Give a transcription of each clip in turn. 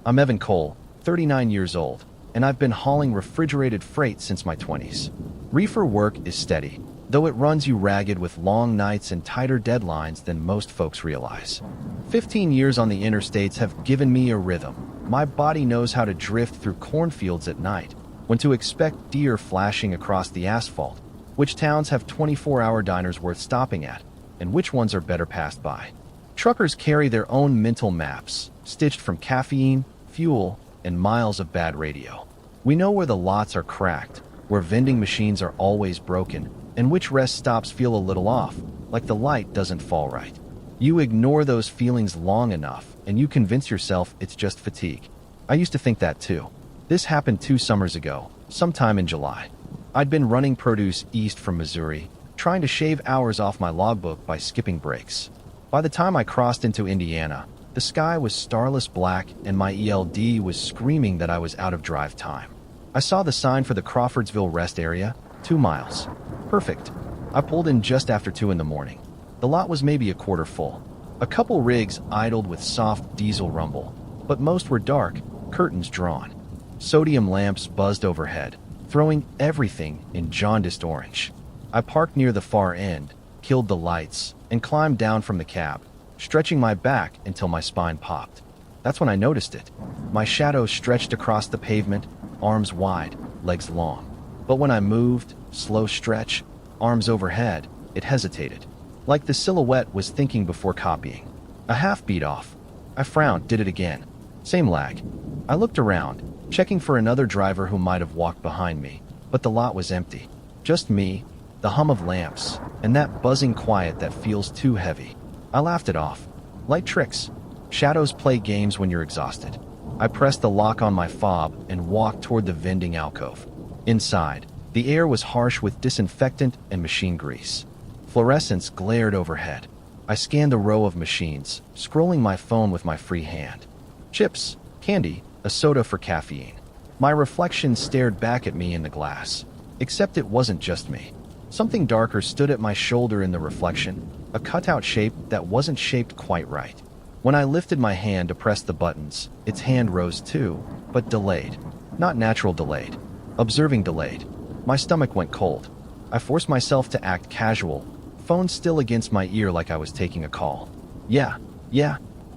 I'm Evan Cole, 39 years old, and I've been hauling refrigerated freight since my 20s. Reefer work is steady, though it runs you ragged with long nights and tighter deadlines than most folks realize. 15 years on the interstates have given me a rhythm. My body knows how to drift through cornfields at night, when to expect deer flashing across the asphalt, which towns have 24-hour diners worth stopping at, and which ones are better passed by. Truckers carry their own mental maps, stitched from caffeine, fuel, and miles of bad radio. We know where the lots are cracked, where vending machines are always broken, and which rest stops feel a little off, like the light doesn't fall right. You ignore those feelings long enough, and you convince yourself it's just fatigue. I used to think that too. This happened 2 summers ago, sometime in July. I'd been running produce east from Missouri, trying to shave hours off my logbook by skipping breaks. By the time I crossed into Indiana, the sky was starless black and my ELD was screaming that I was out of drive time. I saw the sign for the Crawfordsville rest area, 2 miles. Perfect. I pulled in just after 2 in the morning. The lot was maybe a quarter full. A couple rigs idled with soft diesel rumble, but most were dark, curtains drawn. Sodium lamps buzzed overhead, throwing everything in jaundiced orange. I parked near the far end, killed the lights, and climbed down from the cab, stretching my back until my spine popped. That's when I noticed it. My shadow stretched across the pavement, arms wide, legs long. But when I moved, slow stretch, arms overhead, it hesitated. Like the silhouette was thinking before copying. A half beat off. I frowned, did it again. Same lag. I looked around, checking for another driver who might have walked behind me, but the lot was empty. Just me, the hum of lamps, and that buzzing quiet that feels too heavy. I laughed it off. Light tricks. Shadows play games when you're exhausted. I pressed the lock on my fob and walked toward the vending alcove. Inside, the air was harsh with disinfectant and machine grease. Fluorescence glared overhead. I scanned the row of machines, scrolling my phone with my free hand. Chips, candy, a soda for caffeine. My reflection stared back at me in the glass. Except it wasn't just me. Something darker stood at my shoulder in the reflection, a cutout shape that wasn't shaped quite right. When I lifted my hand to press the buttons, its hand rose too, but delayed. Not natural delayed. Observing delayed. My stomach went cold. I forced myself to act casual, phone still against my ear like I was taking a call. Yeah,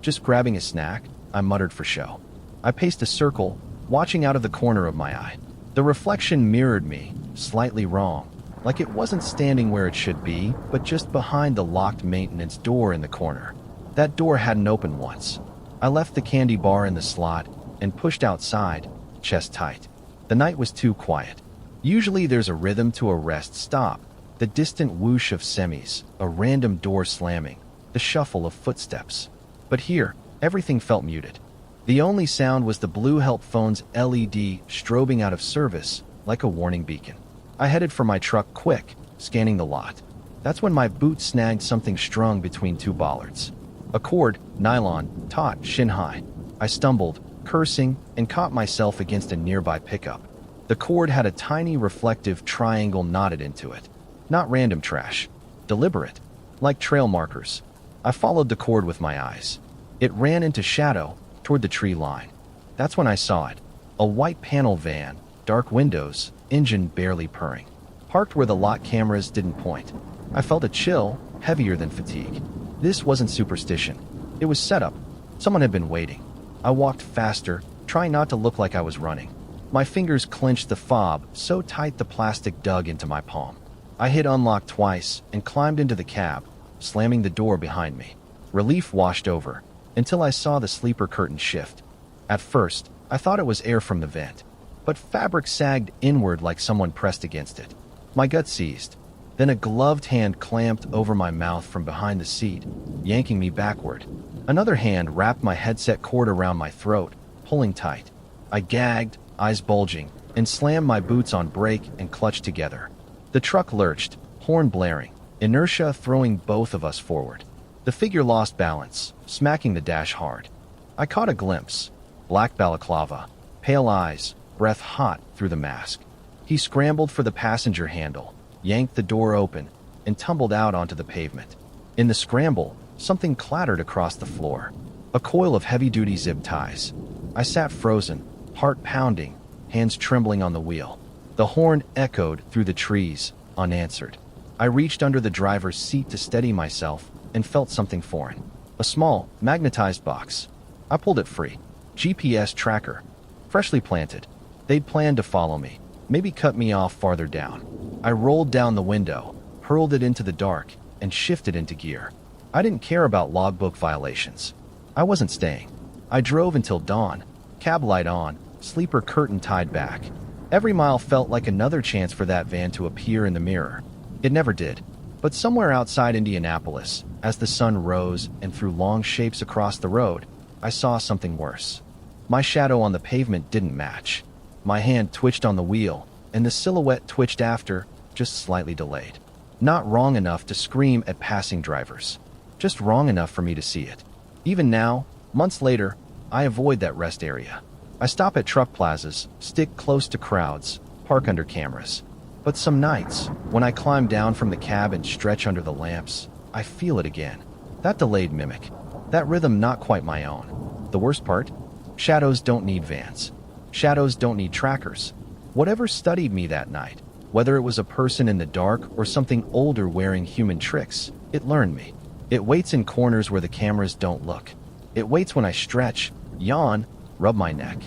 just grabbing a snack, I muttered for show. I paced a circle, watching out of the corner of my eye. The reflection mirrored me, slightly wrong. Like it wasn't standing where it should be, but just behind the locked maintenance door in the corner. That door hadn't opened once. I left the candy bar in the slot and pushed outside, chest tight. The night was too quiet. Usually there's a rhythm to a rest stop, the distant whoosh of semis, a random door slamming, the shuffle of footsteps. But here, everything felt muted. The only sound was the blue help phone's LED strobing out of service, like a warning beacon. I headed for my truck quick, scanning the lot. That's when my boot snagged something strung between 2 bollards. A cord, nylon, taut, shin high. I stumbled, cursing, and caught myself against a nearby pickup. The cord had a tiny reflective triangle knotted into it. Not random trash. Deliberate. Like trail markers. I followed the cord with my eyes. It ran into shadow, toward the tree line. That's when I saw it. A white panel van, dark windows, engine barely purring. Parked where the lot cameras didn't point. I felt a chill, heavier than fatigue. This wasn't superstition. It was setup. Someone had been waiting. I walked faster, trying not to look like I was running. My fingers clenched the fob so tight the plastic dug into my palm. I hit unlock twice and climbed into the cab, slamming the door behind me. Relief washed over, until I saw the sleeper curtain shift. At first, I thought it was air from the vent, but fabric sagged inward like someone pressed against it. My gut seized. Then a gloved hand clamped over my mouth from behind the seat, yanking me backward. Another hand wrapped my headset cord around my throat, pulling tight. I gagged, eyes bulging, and slammed my boots on brake and clutch together. The truck lurched, horn blaring, inertia throwing both of us forward. The figure lost balance, smacking the dash hard. I caught a glimpse. Black balaclava, pale eyes, breath hot through the mask. He scrambled for the passenger handle, yanked the door open, and tumbled out onto the pavement. In the scramble, something clattered across the floor. A coil of heavy-duty zip ties. I sat frozen, heart pounding, hands trembling on the wheel. The horn echoed through the trees, unanswered. I reached under the driver's seat to steady myself and felt something foreign. A small, magnetized box. I pulled it free. GPS tracker. Freshly planted. They'd planned to follow me, maybe cut me off farther down. I rolled down the window, hurled it into the dark, and shifted into gear. I didn't care about logbook violations. I wasn't staying. I drove until dawn, cab light on, sleeper curtain tied back. Every mile felt like another chance for that van to appear in the mirror. It never did. But somewhere outside Indianapolis, as the sun rose and threw long shapes across the road, I saw something worse. My shadow on the pavement didn't match. My hand twitched on the wheel, and the silhouette twitched after, just slightly delayed. Not wrong enough to scream at passing drivers. Just wrong enough for me to see it. Even now, months later, I avoid that rest area. I stop at truck plazas, stick close to crowds, park under cameras. But some nights, when I climb down from the cab and stretch under the lamps, I feel it again. That delayed mimic. That rhythm not quite my own. The worst part? Shadows don't need vans. Shadows don't need trackers. Whatever studied me that night, whether it was a person in the dark or something older wearing human tricks, it learned me. It waits in corners where the cameras don't look. It waits when I stretch, yawn, rub my neck.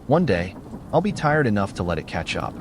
One day, I'll be tired enough to let it catch up.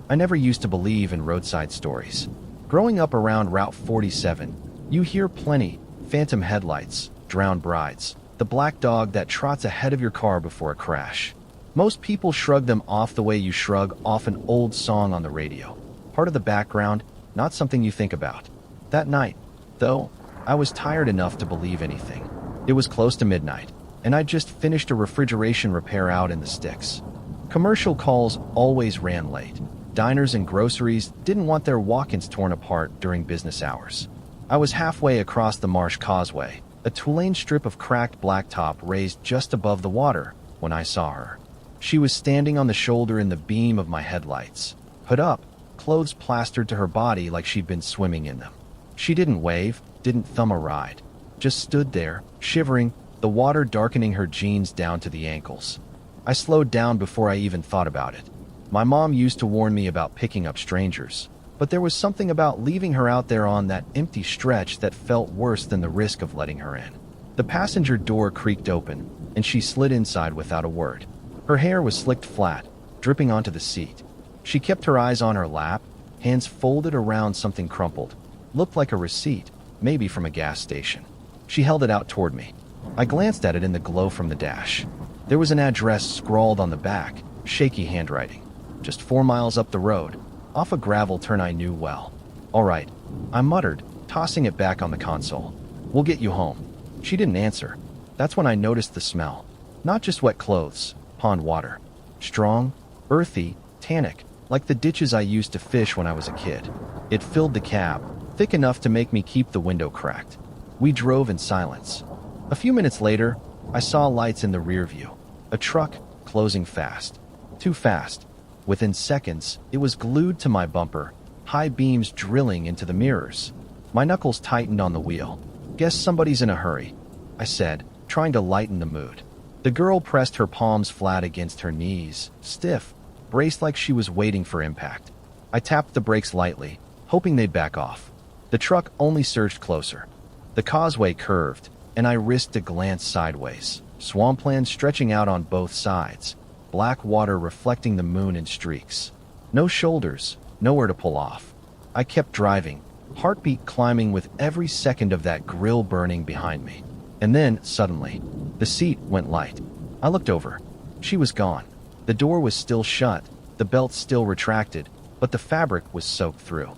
I never used to believe in roadside stories. Growing up around Route 47, you hear plenty: phantom headlights, drowned brides, the black dog that trots ahead of your car before a crash. Most people shrug them off the way you shrug off an old song on the radio. Part of the background, not something you think about. That night, though, I was tired enough to believe anything. It was close to midnight, and I'd just finished a refrigeration repair out in the sticks. Commercial calls always ran late. Diners and groceries didn't want their walk-ins torn apart during business hours. I was halfway across the Marsh Causeway, a Tulane strip of cracked blacktop raised just above the water, when I saw her. She was standing on the shoulder in the beam of my headlights, hood up, clothes plastered to her body like she'd been swimming in them. She didn't wave, didn't thumb a ride, just stood there, shivering, the water darkening her jeans down to the ankles. I slowed down before I even thought about it. My mom used to warn me about picking up strangers, but there was something about leaving her out there on that empty stretch that felt worse than the risk of letting her in. The passenger door creaked open, and she slid inside without a word. Her hair was slicked flat, dripping onto the seat. She kept her eyes on her lap, hands folded around something crumpled. Looked like a receipt, maybe from a gas station. She held it out toward me. I glanced at it in the glow from the dash. There was an address scrawled on the back, shaky handwriting. Just 4 miles up the road, off a gravel turn I knew well. "All right," I muttered, tossing it back on the console. "We'll get you home." She didn't answer. That's when I noticed the smell. Not just wet clothes, pond water. Strong, earthy, tannic, like the ditches I used to fish when I was a kid. It filled the cab, thick enough to make me keep the window cracked. We drove in silence. A few minutes later, I saw lights in the rear view. A truck, closing fast. Too fast. Within seconds, it was glued to my bumper, high beams drilling into the mirrors. My knuckles tightened on the wheel. "Guess somebody's in a hurry," I said, trying to lighten the mood. The girl pressed her palms flat against her knees, stiff, braced like she was waiting for impact. I tapped the brakes lightly, hoping they'd back off. The truck only surged closer. The causeway curved, and I risked a glance sideways. Swampland stretching out on both sides, black water reflecting the moon in streaks. No shoulders, nowhere to pull off. I kept driving, heartbeat climbing with every second of that grill burning behind me. And then, suddenly, the seat went light. I looked over. She was gone. The door was still shut, the belt still retracted, but the fabric was soaked through.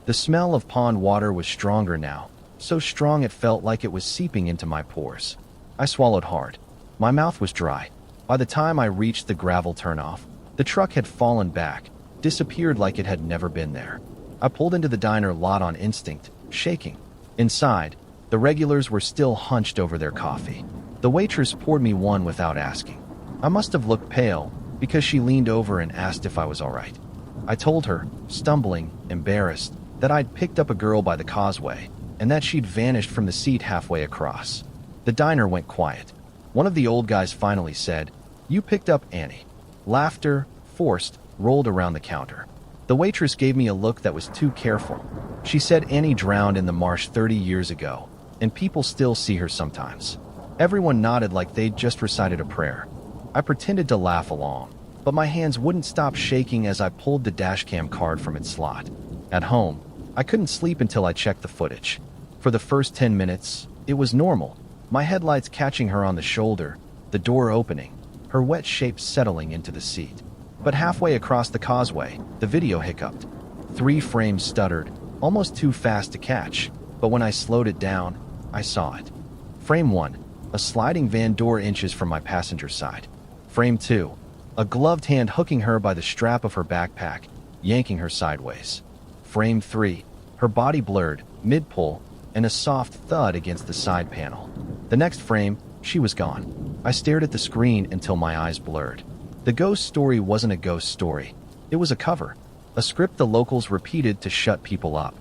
The smell of pond water was stronger now, so strong it felt like it was seeping into my pores. I swallowed hard. My mouth was dry. By the time I reached the gravel turnoff, the truck had fallen back, disappeared like it had never been there. I pulled into the diner lot on instinct, shaking. Inside, the regulars were still hunched over their coffee. The waitress poured me one without asking. I must have looked pale, because she leaned over and asked if I was all right. I told her, stumbling, embarrassed, that I'd picked up a girl by the causeway. and that she'd vanished from the seat halfway across. The diner went quiet. One of the old guys finally said, "You picked up Annie." Laughter, forced, rolled around the counter. The waitress gave me a look that was too careful. She said Annie drowned in the marsh 30 years ago, and people still see her sometimes. Everyone nodded like they'd just recited a prayer. I pretended to laugh along, but my hands wouldn't stop shaking as I pulled the dashcam card from its slot. At home, I couldn't sleep until I checked the footage. For the first 10 minutes, it was normal. My headlights catching her on the shoulder, the door opening, her wet shape settling into the seat. But halfway across the causeway, the video hiccuped. 3 frames stuttered, almost too fast to catch, but when I slowed it down, I saw it. Frame 1, a sliding van door inches from my passenger side. Frame 2, a gloved hand hooking her by the strap of her backpack, yanking her sideways. Frame 3, her body blurred, mid-pull, and a soft thud against the side panel. The next frame, she was gone. I stared at the screen until my eyes blurred. The ghost story wasn't a ghost story. It was a cover, a script the locals repeated to shut people up.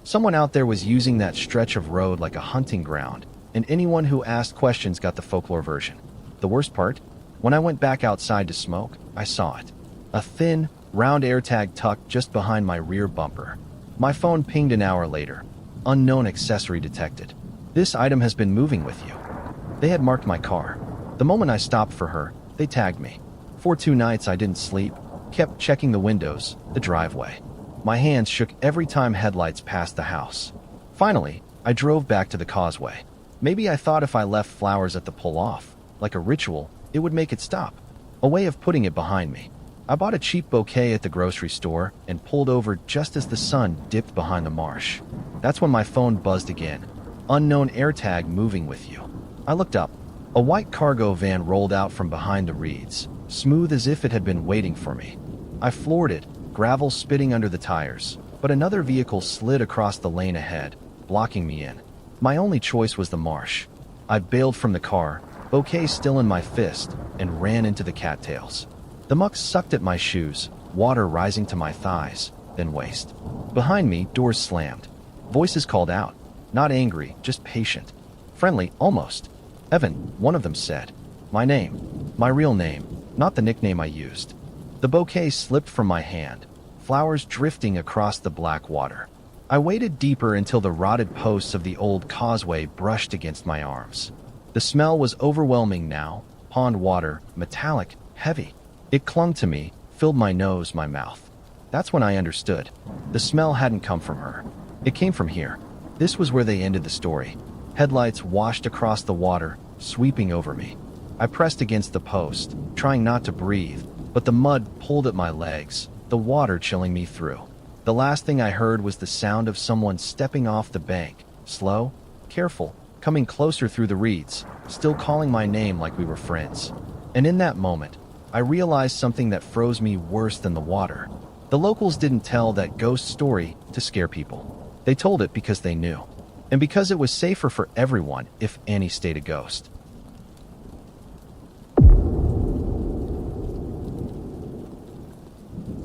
Someone out there was using that stretch of road like a hunting ground, and anyone who asked questions got the folklore version. The worst part? When I went back outside to smoke, I saw it. A thin, round AirTag tucked just behind my rear bumper. My phone pinged an hour later. Unknown accessory detected. This item has been moving with you. They had marked my car. The moment I stopped for her, they tagged me. For 2 nights I didn't sleep, kept checking the windows, the driveway. My hands shook every time headlights passed the house. Finally, I drove back to the causeway. Maybe I thought if I left flowers at the pull-off, like a ritual, it would make it stop. A way of putting it behind me. I bought a cheap bouquet at the grocery store and pulled over just as the sun dipped behind the marsh. That's when my phone buzzed again. Unknown AirTag moving with you. I looked up. A white cargo van rolled out from behind the reeds, smooth as if it had been waiting for me. I floored it, gravel spitting under the tires, but another vehicle slid across the lane ahead, blocking me in. My only choice was the marsh. I bailed from the car, bouquet still in my fist, and ran into the cattails. The muck sucked at my shoes, water rising to my thighs, then waist. Behind me, doors slammed. Voices called out. Not angry, just patient. Friendly, almost. "Evan," one of them said. My name. My real name, not the nickname I used. The bouquet slipped from my hand, flowers drifting across the black water. I waded deeper until the rotted posts of the old causeway brushed against my arms. The smell was overwhelming now, pond water, metallic, heavy. It clung to me, filled my nose, my mouth. That's when I understood. The smell hadn't come from her. It came from here. This was where they ended the story. Headlights washed across the water, sweeping over me. I pressed against the post, trying not to breathe, but the mud pulled at my legs, the water chilling me through. The last thing I heard was the sound of someone stepping off the bank, slow, careful, coming closer through the reeds, still calling my name like we were friends. And in that moment, I realized something that froze me worse than the water. The locals didn't tell that ghost story to scare people. They told it because they knew. And because it was safer for everyone if Annie stayed a ghost.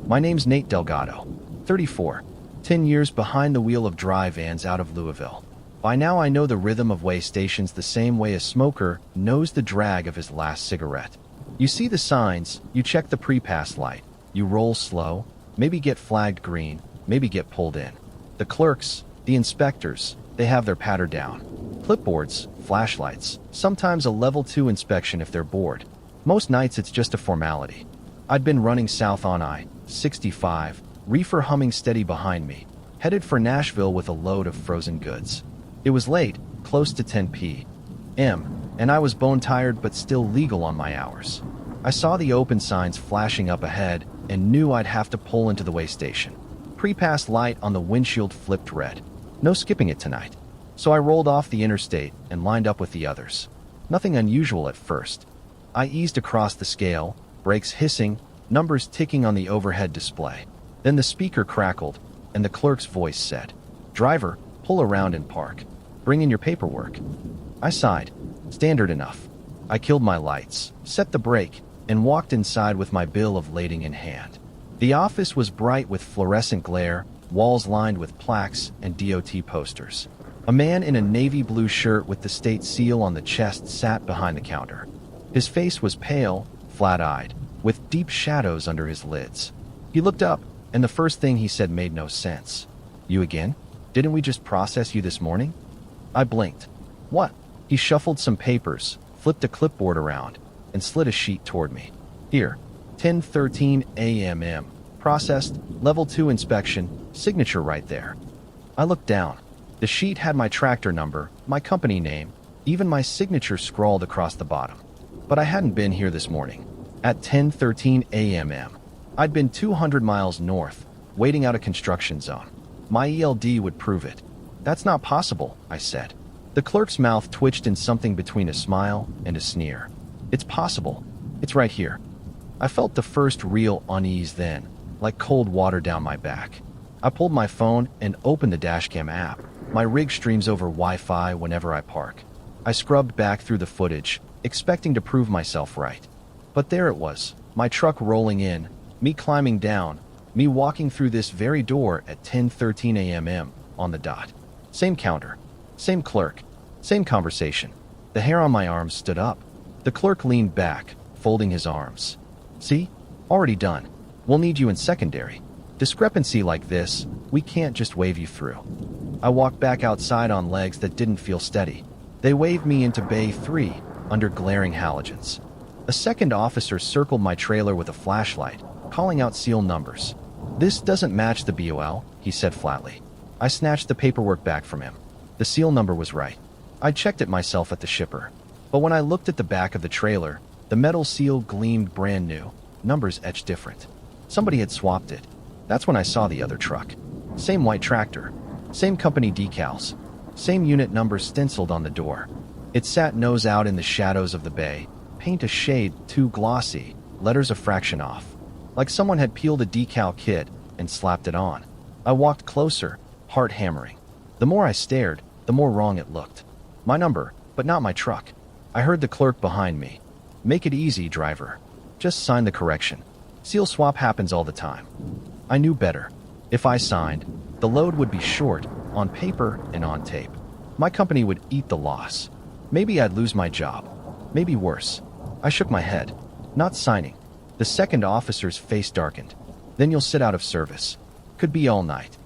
My name's Nate Delgado, 34, 10 years behind the wheel of dry vans out of Louisville. By now I know the rhythm of way stations the same way a smoker knows the drag of his last cigarette. You see the signs, you check the pre-pass light, you roll slow, maybe get flagged green, maybe get pulled in. The clerks, the inspectors, they have their patter down. Clipboards, flashlights, sometimes a level 2 inspection if they're bored. Most nights it's just a formality. I'd been running south on I-65, reefer humming steady behind me, headed for Nashville with a load of frozen goods. It was late, close to 10 p.m., and I was bone-tired but still legal on my hours. I saw the open signs flashing up ahead and knew I'd have to pull into the way station. Pre-pass light on the windshield flipped red. No skipping it tonight. So I rolled off the interstate and lined up with the others. Nothing unusual at first. I eased across the scale, brakes hissing, numbers ticking on the overhead display. Then the speaker crackled, and the clerk's voice said, "Driver, pull around and park. Bring in your paperwork." I sighed. Standard enough. I killed my lights, set the brake, and walked inside with my bill of lading in hand. The office was bright with fluorescent glare, walls lined with plaques and DOT posters. A man in a navy blue shirt with the state seal on the chest sat behind the counter. His face was pale, flat-eyed, with deep shadows under his lids. He looked up, and the first thing he said made no sense. "You again? Didn't we just process you this morning?" I blinked. "What?" He shuffled some papers, flipped a clipboard around, and slid a sheet toward me. "Here, 10:13 a.m. Processed, level 2 inspection, signature right there." I looked down. The sheet had my tractor number, my company name, even my signature scrawled across the bottom. But I hadn't been here this morning. At 10:13 a.m. I'd been 200 miles north, waiting out a construction zone. My ELD would prove it. "That's not possible," I said. The clerk's mouth twitched in something between a smile and a sneer. "It's possible. It's right here." I felt the first real unease then, like cold water down my back. I pulled my phone and opened the dashcam app. My rig streams over Wi-Fi whenever I park. I scrubbed back through the footage, expecting to prove myself right. But there it was, my truck rolling in, me climbing down, me walking through this very door at 10:13 a.m. on the dot. Same counter, same clerk, same conversation. The hair on my arms stood up. The clerk leaned back, folding his arms. "See? Already done. We'll need you in secondary. Discrepancy like this, we can't just wave you through." I walked back outside on legs that didn't feel steady. They waved me into Bay 3 under glaring halogens. A second officer circled my trailer with a flashlight, calling out seal numbers. "This doesn't match the BOL," he said flatly. I snatched the paperwork back from him. The seal number was right. I checked it myself at the shipper. But when I looked at the back of the trailer, the metal seal gleamed brand new, numbers etched different. Somebody had swapped it. That's when I saw the other truck. Same white tractor, same company decals, same unit number stenciled on the door. It sat nose out in the shadows of the bay, paint a shade too glossy, letters a fraction off. Like someone had peeled a decal kit and slapped it on. I walked closer, heart hammering. The more I stared, the more wrong it looked. My number, but not my truck. I heard the clerk behind me. "Make it easy, driver. Just sign the correction. Seal swap happens all the time." I knew better. If I signed, the load would be short, on paper and on tape. My company would eat the loss. Maybe I'd lose my job. Maybe worse. I shook my head. "Not signing." The second officer's face darkened. "Then you'll sit out of service. Could be all night."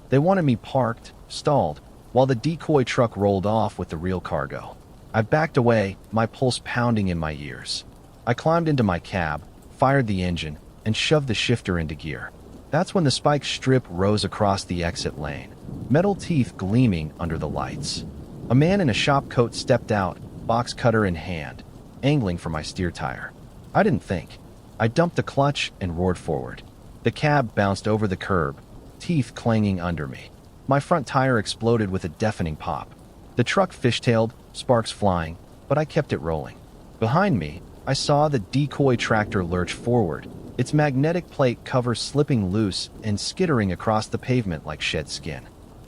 They wanted me parked, stalled, while the decoy truck rolled off with the real cargo. I backed away, my pulse pounding in my ears. I climbed into my cab, fired the engine, and shoved the shifter into gear. That's when the spike strip rose across the exit lane, metal teeth gleaming under the lights. A man in a shop coat stepped out, box cutter in hand, angling for my steer tire. I didn't think. I dumped the clutch and roared forward. The cab bounced over the curb, teeth clanging under me. My front tire exploded with a deafening pop. The truck fishtailed, sparks flying, but I kept it rolling. Behind me, I saw the decoy tractor lurch forward, its magnetic plate cover slipping loose and skittering across the pavement like shed skin.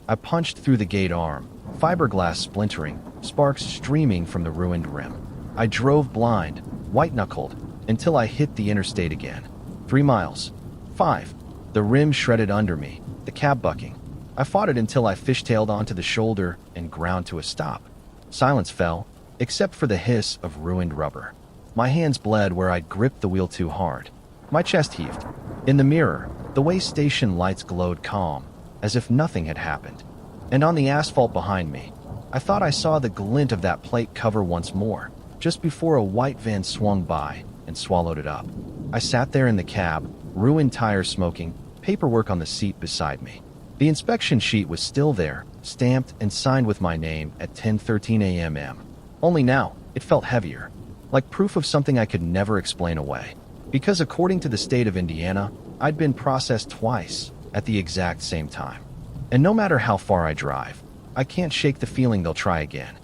I punched through the gate arm, fiberglass splintering, sparks streaming from the ruined rim. I drove blind, white-knuckled, until I hit the interstate again. 3 miles. 5. The rim shredded under me, the cab bucking. I fought it until I fishtailed onto the shoulder and ground to a stop. Silence fell, except for the hiss of ruined rubber. My hands bled where I'd gripped the wheel too hard. My chest heaved. In the mirror, the way station lights glowed calm, as if nothing had happened. And on the asphalt behind me, I thought I saw the glint of that plate cover once more, just before a white van swung by and swallowed it up. I sat there in the cab, ruined tires smoking, paperwork on the seat beside me. The inspection sheet was still there, stamped and signed with my name at 10:13 a.m. Only now, it felt heavier, like proof of something I could never explain away. Because according to the state of Indiana, I'd been processed twice at the exact same time. And no matter how far I drive, I can't shake the feeling they'll try again.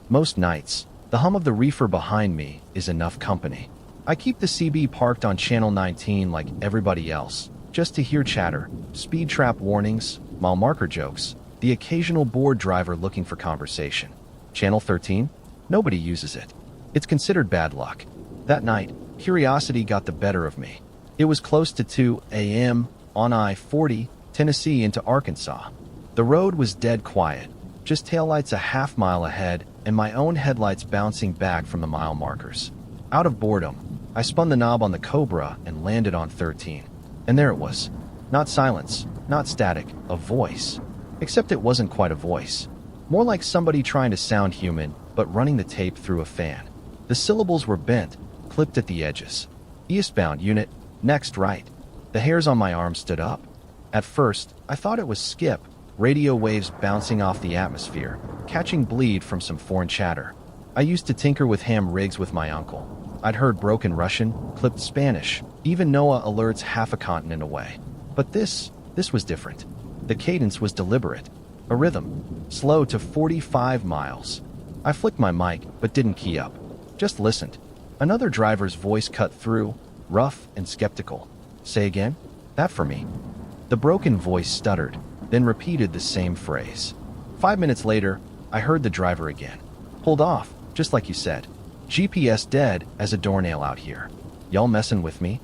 Most nights, the hum of the reefer behind me is enough company. I keep the CB parked on Channel 19 like everybody else, just to hear chatter, speed trap warnings, mile marker jokes, the occasional bored driver looking for conversation. Channel 13? Nobody uses it. It's considered bad luck. That night, curiosity got the better of me. It was close to 2 a.m., on I-40, Tennessee into Arkansas. The road was dead quiet, just taillights a half-mile ahead and my own headlights bouncing back from the mile markers. Out of boredom, I spun the knob on the Cobra and landed on 13. And there it was. Not silence, not static, a voice. Except it wasn't quite a voice. More like somebody trying to sound human, but running the tape through a fan. The syllables were bent, clipped at the edges. Eastbound unit, next right. The hairs on my arm stood up. At first, I thought it was Skip, radio waves bouncing off the atmosphere, catching bleed from some foreign chatter. I used to tinker with ham rigs with my uncle. I'd heard broken Russian, clipped Spanish, even NOAA alerts half a continent away. But this was different. The cadence was deliberate. A rhythm, slow to 45 miles. I flicked my mic, but didn't key up. Just listened. Another driver's voice cut through, rough and skeptical. Say again? That for me. The broken voice stuttered, then repeated the same phrase. 5 minutes later, I heard the driver again. Pulled off, just like you said. GPS dead as a doornail out here. Y'all messing with me?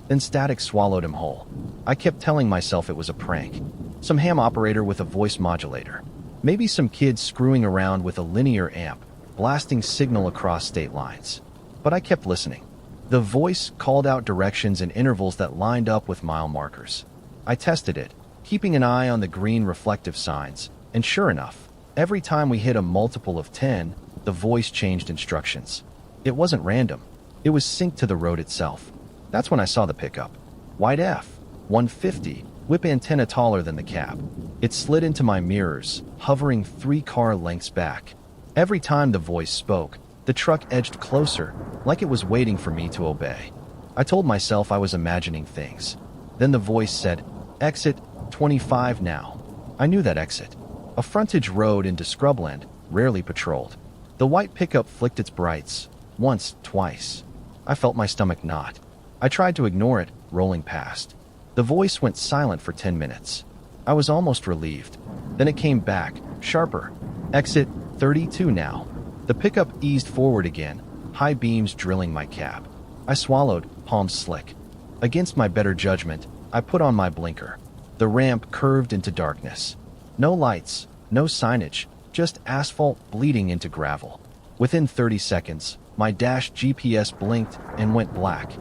Then static swallowed him whole. I kept telling myself it was a prank. Some ham operator with a voice modulator. Maybe some kid screwing around with a linear amp, blasting signal across state lines. But I kept listening. The voice called out directions and intervals that lined up with mile markers. I tested it, keeping an eye on the green reflective signs, and sure enough, every time we hit a multiple of 10, the voice changed instructions. It wasn't random. It was synced to the road itself. That's when I saw the pickup. Wide F, 150, whip antenna taller than the cab. It slid into my mirrors, hovering 3 car lengths back. Every time the voice spoke, the truck edged closer, like it was waiting for me to obey. I told myself I was imagining things. Then the voice said, "Exit 25 now." I knew that exit. A frontage road into scrubland, rarely patrolled. The white pickup flicked its brights, once, twice. I felt my stomach knot. I tried to ignore it, rolling past. The voice went silent for 10 minutes. I was almost relieved. Then it came back, sharper. "Exit 32 now." The pickup eased forward again, high beams drilling my cab. I swallowed, palms slick. Against my better judgment, I put on my blinker. The ramp curved into darkness. No lights, no signage, just asphalt bleeding into gravel. Within 30 seconds, my dash GPS blinked and went black.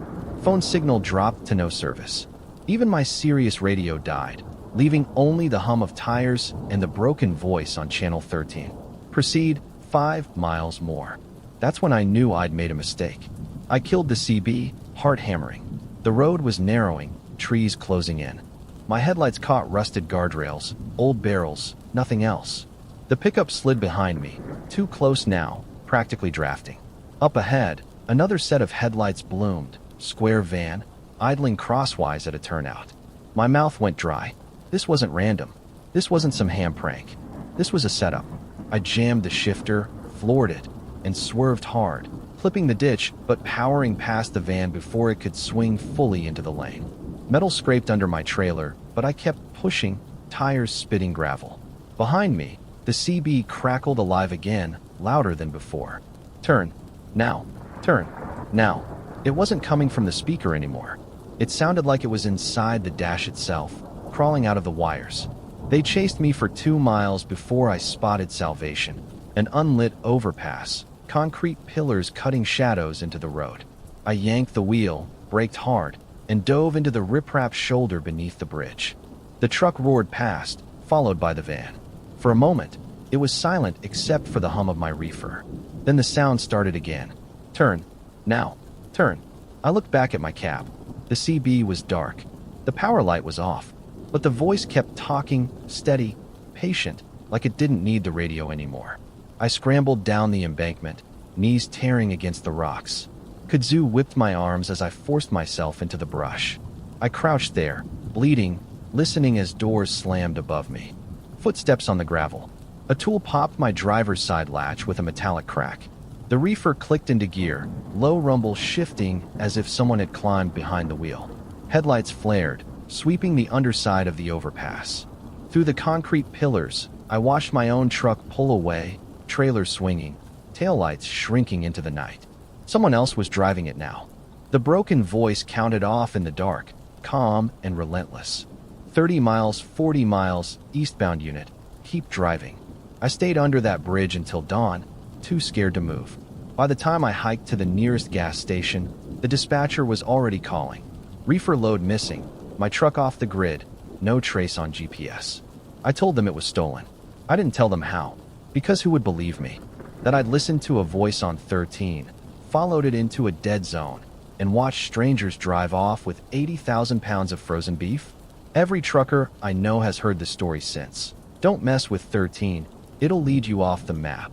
Phone signal dropped to no service. Even my Sirius radio died, leaving only the hum of tires and the broken voice on channel 13. Proceed 5 miles more. That's when I knew I'd made a mistake. I killed the CB, heart hammering. The road was narrowing, trees closing in. My headlights caught rusted guardrails, old barrels, nothing else. The pickup slid behind me, too close now, practically drafting. Up ahead, another set of headlights bloomed, square van, idling crosswise at a turnout. My mouth went dry. This wasn't random. This wasn't some ham prank. This was a setup. I jammed the shifter, floored it, and swerved hard, clipping the ditch but powering past the van before it could swing fully into the lane. Metal scraped under my trailer, but I kept pushing, tires spitting gravel. Behind me, the CB crackled alive again, louder than before. "Turn. Now. Turn. Now." It wasn't coming from the speaker anymore. It sounded like it was inside the dash itself, crawling out of the wires. They chased me for 2 miles before I spotted salvation. An unlit overpass, concrete pillars cutting shadows into the road. I yanked the wheel, braked hard, and dove into the riprap shoulder beneath the bridge. The truck roared past, followed by the van. For a moment, it was silent except for the hum of my reefer. Then the sound started again. "Turn. Now. Turn." I looked back at my cab. The CB was dark. The power light was off. But the voice kept talking, steady, patient, like it didn't need the radio anymore. I scrambled down the embankment, knees tearing against the rocks. Kudzu whipped my arms as I forced myself into the brush. I crouched there, bleeding, listening as doors slammed above me. Footsteps on the gravel. A tool popped my driver's side latch with a metallic crack. The reefer clicked into gear, low rumble shifting as if someone had climbed behind the wheel. Headlights flared, sweeping the underside of the overpass. Through the concrete pillars, I watched my own truck pull away, trailer swinging, taillights shrinking into the night. Someone else was driving it now. The broken voice counted off in the dark, calm and relentless. 30 miles, 40 miles, eastbound unit. Keep driving. I stayed under that bridge until dawn, too scared to move. By the time I hiked to the nearest gas station, the dispatcher was already calling. Reefer load missing, my truck off the grid, no trace on GPS. I told them it was stolen. I didn't tell them how, because who would believe me? That I'd listened to a voice on 13, followed it into a dead zone, and watched strangers drive off with 80,000 pounds of frozen beef? Every trucker I know has heard the story since. Don't mess with 13, it'll lead you off the map.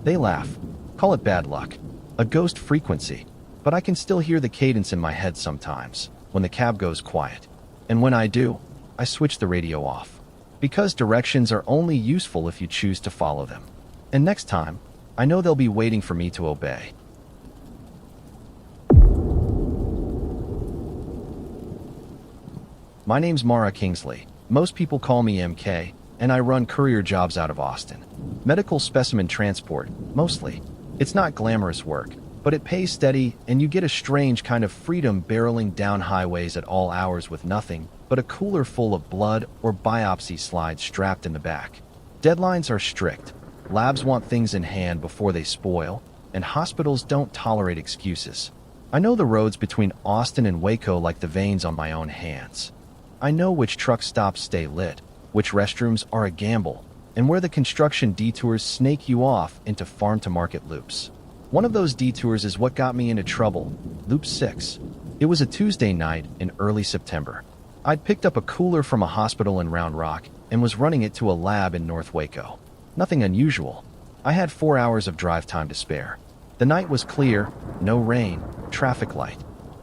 They laugh, call it bad luck, a ghost frequency, but I can still hear the cadence in my head sometimes, when the cab goes quiet. And when I do, I switch the radio off. Because directions are only useful if you choose to follow them. And next time, I know they'll be waiting for me to obey. My name's Mara Kingsley. Most people call me MK, and I run courier jobs out of Austin. Medical specimen transport, mostly. It's not glamorous work, but it pays steady, and you get a strange kind of freedom barreling down highways at all hours with nothing but a cooler full of blood or biopsy slides strapped in the back. Deadlines are strict. Labs want things in hand before they spoil, and hospitals don't tolerate excuses. I know the roads between Austin and Waco like the veins on my own hands. I know which truck stops stay lit, which restrooms are a gamble, and where the construction detours snake you off into farm-to-market loops. One of those detours is what got me into trouble, Loop 6. It was a Tuesday night in early September. I'd picked up a cooler from a hospital in Round Rock and was running it to a lab in North Waco. Nothing unusual. I had 4 hours of drive time to spare. The night was clear, no rain, traffic light.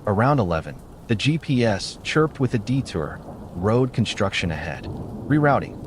Around 11, the GPS chirped with a detour, road construction ahead. Rerouting.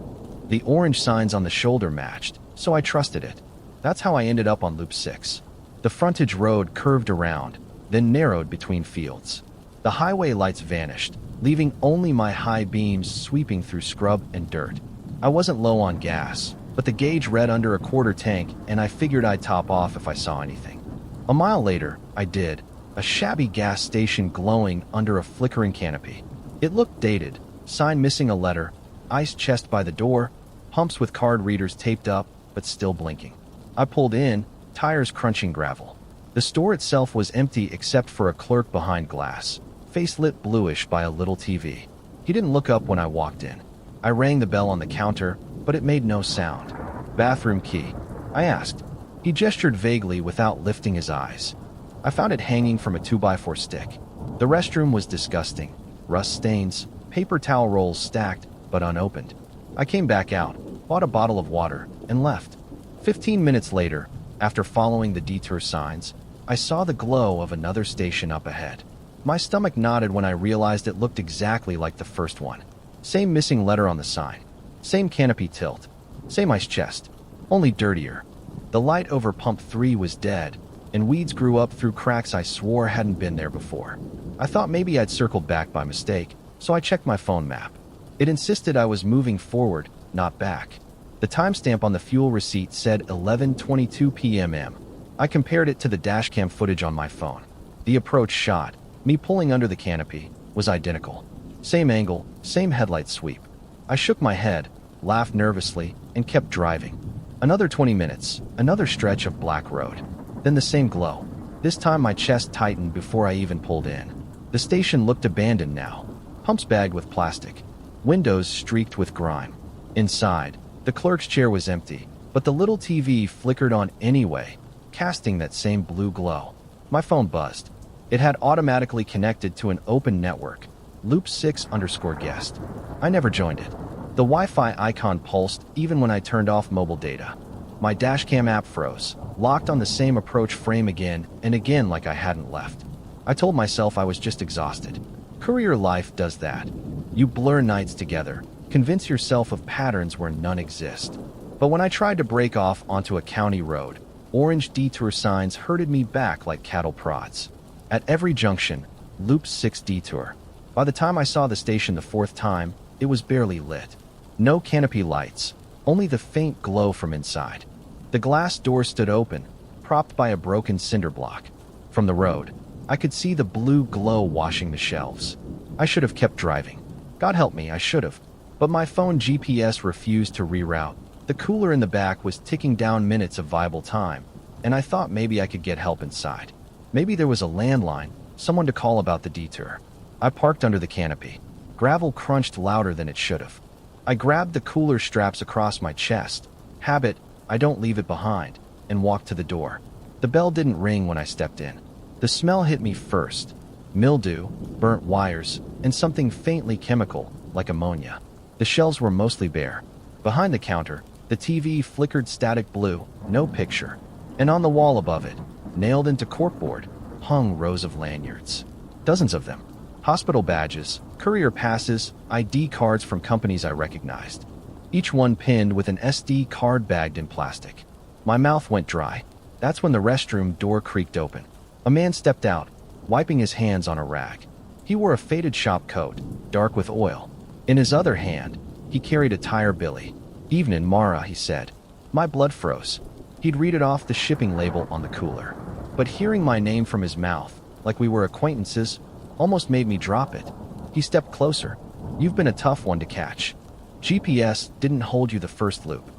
The orange signs on the shoulder matched, so I trusted it. That's how I ended up on Loop 6. The frontage road curved around, then narrowed between fields. The highway lights vanished, leaving only my high beams sweeping through scrub and dirt. I wasn't low on gas, but the gauge read under a quarter tank, and I figured I'd top off if I saw anything. A mile later, I did. A shabby gas station glowing under a flickering canopy. It looked dated, sign missing a letter, ice chest by the door, pumps with card readers taped up, but still blinking. I pulled in, tires crunching gravel. The store itself was empty except for a clerk behind glass, face lit bluish by a little TV. He didn't look up when I walked in. I rang the bell on the counter, but it made no sound. Bathroom key, I asked. He gestured vaguely without lifting his eyes. I found it hanging from a 2x4 stick. The restroom was disgusting. Rust stains, paper towel rolls stacked, but unopened. I came back out, bought a bottle of water, and left. 15 minutes later, after following the detour signs, I saw the glow of another station up ahead. My stomach nodded when I realized it looked exactly like the first one. Same missing letter on the sign. Same canopy tilt. Same ice chest. Only dirtier. The light over pump 3 was dead, and weeds grew up through cracks I swore hadn't been there before. I thought maybe I'd circled back by mistake, so I checked my phone map. It insisted I was moving forward, not back. The timestamp on the fuel receipt said 11:22 p.m. I compared it to the dashcam footage on my phone. The approach shot, me pulling under the canopy, was identical. Same angle, same headlight sweep. I shook my head, laughed nervously, and kept driving. Another 20 minutes, another stretch of black road. Then the same glow. This time my chest tightened before I even pulled in. The station looked abandoned now. Pumps bagged with plastic. Windows streaked with grime. Inside, the clerk's chair was empty, but the little TV flickered on anyway, casting that same blue glow. My phone buzzed. It had automatically connected to an open network, Loop 6_guest. I never joined it. The Wi-Fi icon pulsed even when I turned off mobile data. My dashcam app froze, locked on the same approach frame again and again like I hadn't left. I told myself I was just exhausted. Courier life does that. You blur nights together, convince yourself of patterns where none exist. But when I tried to break off onto a county road, orange detour signs herded me back like cattle prods. At every junction, Loop 6 detour. By the time I saw the station the fourth time, it was barely lit. No canopy lights, only the faint glow from inside. The glass door stood open, propped by a broken cinder block. From the road, I could see the blue glow washing the shelves. I should have kept driving. God help me, I should have. But my phone GPS refused to reroute. The cooler in the back was ticking down minutes of viable time, and I thought maybe I could get help inside. Maybe there was a landline, someone to call about the detour. I parked under the canopy. Gravel crunched louder than it should have. I grabbed the cooler straps across my chest. Habit, I don't leave it behind, and walked to the door. The bell didn't ring when I stepped in. The smell hit me first. Mildew, burnt wires, and something faintly chemical, like ammonia. The shelves were mostly bare. Behind the counter, the TV flickered static blue, no picture. And on the wall above it, nailed into corkboard, hung rows of lanyards. Dozens of them. Hospital badges, courier passes, ID cards from companies I recognized. Each one pinned with an SD card bagged in plastic. My mouth went dry. That's when the restroom door creaked open. A man stepped out, wiping his hands on a rag. He wore a faded shop coat, dark with oil. In his other hand, he carried a tire billy. "Evenin', Mara," he said. My blood froze. He'd read it off the shipping label on the cooler. But hearing my name from his mouth, like we were acquaintances, almost made me drop it. He stepped closer. "You've been a tough one to catch. GPS didn't hold you the first loop."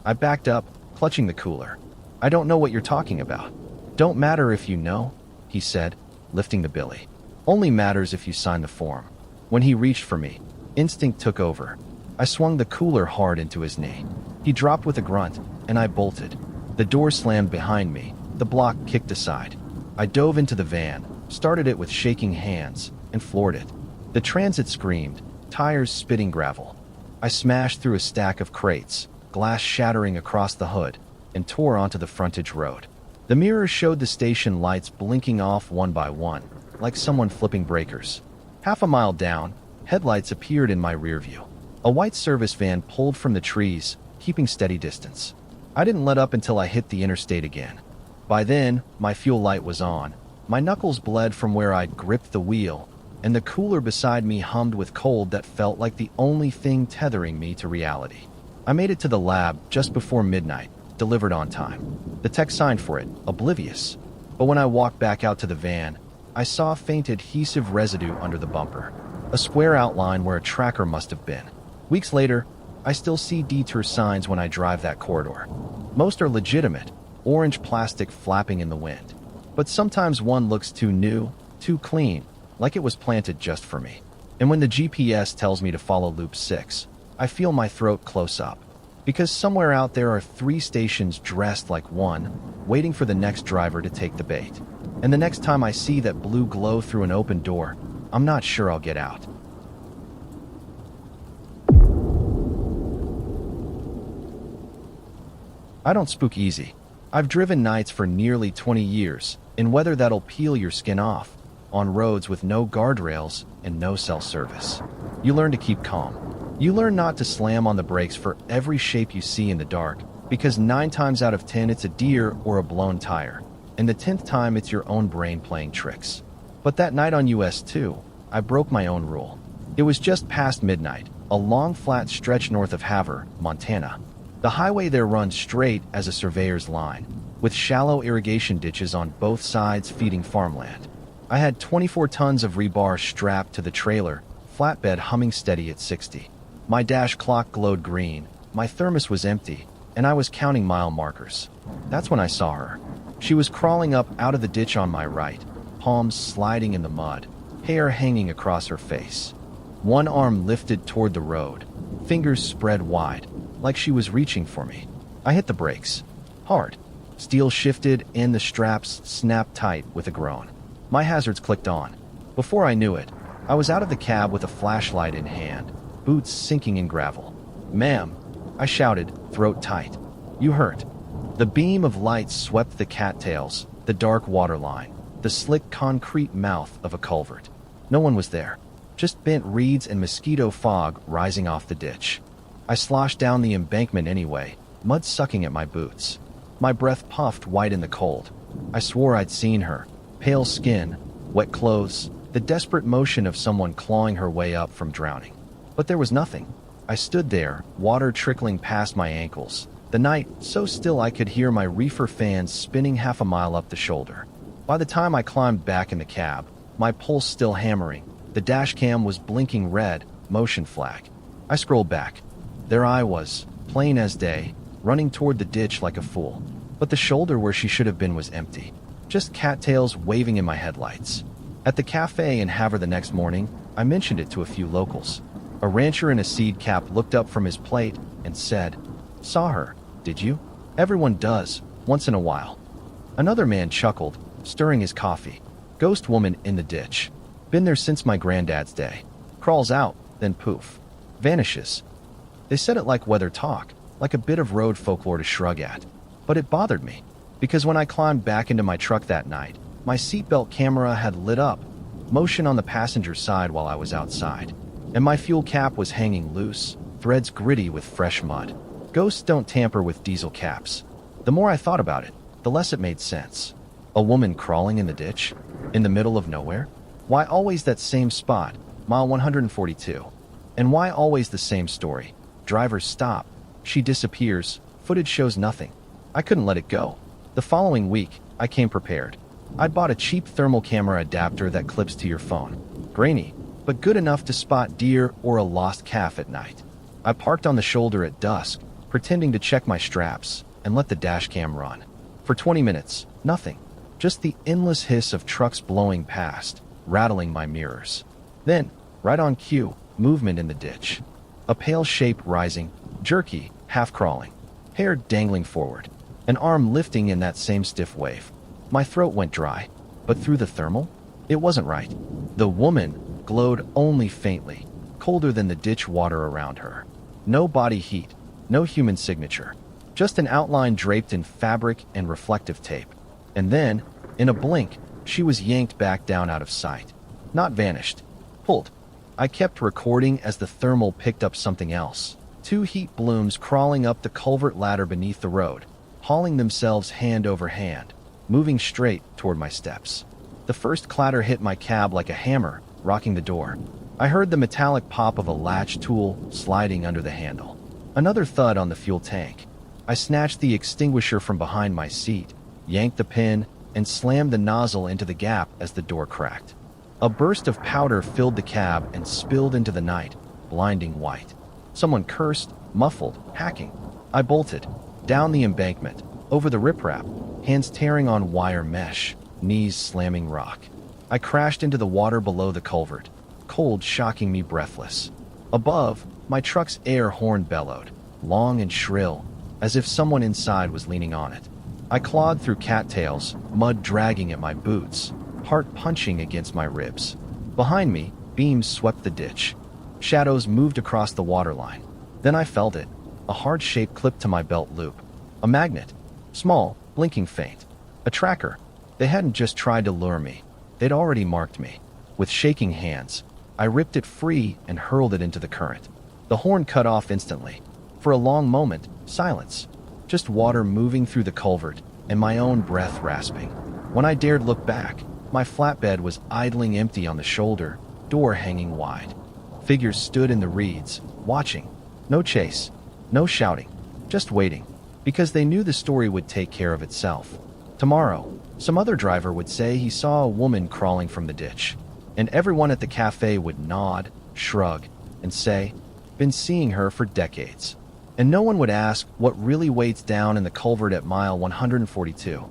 I backed up, clutching the cooler. "I don't know what you're talking about." "Don't matter if you know," he said, lifting the billy. "Only matters if you sign the form." When he reached for me, instinct took over. I swung the cooler hard into his knee. He dropped with a grunt, and I bolted. The door slammed behind me. The block kicked aside. I dove into the van, started it with shaking hands, and floored it. The transit screamed, tires spitting gravel. I smashed through a stack of crates, glass shattering across the hood, and tore onto the frontage road. The mirrors showed the station lights blinking off one by one, like someone flipping breakers. Half a mile down, headlights appeared in my rear view. A white service van pulled from the trees, keeping steady distance. I didn't let up until I hit the interstate again. By then, my fuel light was on. My knuckles bled from where I'd gripped the wheel, and the cooler beside me hummed with cold that felt like the only thing tethering me to reality. I made it to the lab just before midnight, delivered on time. The tech signed for it, oblivious. But when I walked back out to the van, I saw faint adhesive residue under the bumper. A square outline where a tracker must have been. Weeks later, I still see detour signs when I drive that corridor. Most are legitimate, orange plastic flapping in the wind. But sometimes one looks too new, too clean, like it was planted just for me. And when the GPS tells me to follow Loop 6, I feel my throat close up. Because somewhere out there are 3 stations dressed like one, waiting for the next driver to take the bait. And the next time I see that blue glow through an open door, I'm not sure I'll get out. I don't spook easy. I've driven nights for nearly 20 years, in weather that'll peel your skin off, on roads with no guardrails and no cell service. You learn to keep calm. You learn not to slam on the brakes for every shape you see in the dark, because 9 times out of 10 it's a deer or a blown tire, and the 10th time it's your own brain playing tricks. But that night on US 2, I broke my own rule. It was just past midnight, a long flat stretch north of Havre, Montana. The highway there runs straight as a surveyor's line, with shallow irrigation ditches on both sides feeding farmland. I had 24 tons of rebar strapped to the trailer, flatbed humming steady at 60. My dash clock glowed green, my thermos was empty, and I was counting mile markers. That's when I saw her. She was crawling up out of the ditch on my right, palms sliding in the mud, hair hanging across her face. One arm lifted toward the road, fingers spread wide, like she was reaching for me. I hit the brakes. Hard. Steel shifted and the straps snapped tight with a groan. My hazards clicked on. Before I knew it, I was out of the cab with a flashlight in hand, boots sinking in gravel. "Ma'am," I shouted, throat tight. "You hurt." The beam of light swept the cattails, the dark waterline, the slick concrete mouth of a culvert. No one was there. Just bent reeds and mosquito fog rising off the ditch. I sloshed down the embankment anyway, mud sucking at my boots. My breath puffed white in the cold. I swore I'd seen her. Pale skin, wet clothes, the desperate motion of someone clawing her way up from drowning. But there was nothing. I stood there, water trickling past my ankles. The night so still I could hear my reefer fans spinning half a mile up the shoulder. By the time I climbed back in the cab, my pulse still hammering, the dash cam was blinking red, motion flag. I scrolled back. There I was, plain as day, running toward the ditch like a fool. But the shoulder where she should have been was empty. Just cattails waving in my headlights. At the cafe in Havre the next morning, I mentioned it to a few locals. A rancher in a seed cap looked up from his plate and said, "Saw her, did you?" Everyone does, once in a while. Another man chuckled, stirring his coffee. "Ghost woman in the ditch. Been there since my granddad's day. Crawls out, then poof. Vanishes." They said it like weather talk, like a bit of road folklore to shrug at. But it bothered me, because when I climbed back into my truck that night, my seatbelt camera had lit up, motion on the passenger side while I was outside, and my fuel cap was hanging loose, threads gritty with fresh mud. Ghosts don't tamper with diesel caps. The more I thought about it, the less it made sense. A woman crawling in the ditch? In the middle of nowhere? Why always that same spot, mile 142? And why always the same story? Drivers stop. She disappears. Footage shows nothing. I couldn't let it go. The following week, I came prepared. I'd bought a cheap thermal camera adapter that clips to your phone. Grainy, but good enough to spot deer or a lost calf at night. I parked on the shoulder at dusk, pretending to check my straps, and let the dash cam run. For 20 minutes, nothing. Just the endless hiss of trucks blowing past, rattling my mirrors. Then, right on cue, movement in the ditch. A pale shape rising, jerky, half-crawling. Hair dangling forward. An arm lifting in that same stiff wave. My throat went dry. But through the thermal? It wasn't right. The woman glowed only faintly, colder than the ditch water around her. No body heat, no human signature. Just an outline draped in fabric and reflective tape. And then, in a blink, she was yanked back down out of sight. Not vanished. Pulled. I kept recording as the thermal picked up something else. 2 heat blooms crawling up the culvert ladder beneath the road, hauling themselves hand over hand, moving straight toward my steps. The first clatter hit my cab like a hammer, rocking the door. I heard the metallic pop of a latch tool sliding under the handle. Another thud on the fuel tank. I snatched the extinguisher from behind my seat, yanked the pin, and slammed the nozzle into the gap as the door cracked. A burst of powder filled the cab and spilled into the night, blinding white. Someone cursed, muffled, hacking. I bolted, down the embankment, over the riprap, hands tearing on wire mesh, knees slamming rock. I crashed into the water below the culvert, cold shocking me breathless. Above, my truck's air horn bellowed, long and shrill, as if someone inside was leaning on it. I clawed through cattails, mud dragging at my boots, heart punching against my ribs. Behind me, beams swept the ditch. Shadows moved across the waterline. Then I felt it, a hard shape clipped to my belt loop. A magnet. Small, blinking faint. A tracker. They hadn't just tried to lure me. They'd already marked me. With shaking hands, I ripped it free and hurled it into the current. The horn cut off instantly. For a long moment, silence. Just water moving through the culvert and my own breath rasping. When I dared look back, my flatbed was idling empty on the shoulder, door hanging wide. Figures stood in the reeds, watching. No chase, no shouting, just waiting, because they knew the story would take care of itself. Tomorrow, some other driver would say he saw a woman crawling from the ditch, and everyone at the cafe would nod, shrug, and say, "Been seeing her for decades." And no one would ask what really waits down in the culvert at mile 142.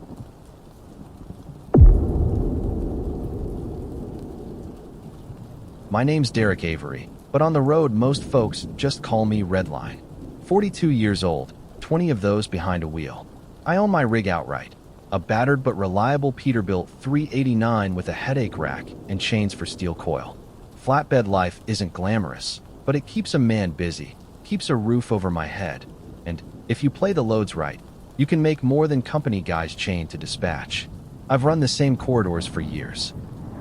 My name's Derek Avery, but on the road most folks just call me Redline. 42 years old, 20 of those behind a wheel. I own my rig outright, a battered but reliable Peterbilt 389 with a headache rack and chains for steel coil. Flatbed life isn't glamorous, but it keeps a man busy, keeps a roof over my head, and if you play the loads right, you can make more than company guys chained to dispatch. I've run the same corridors for years.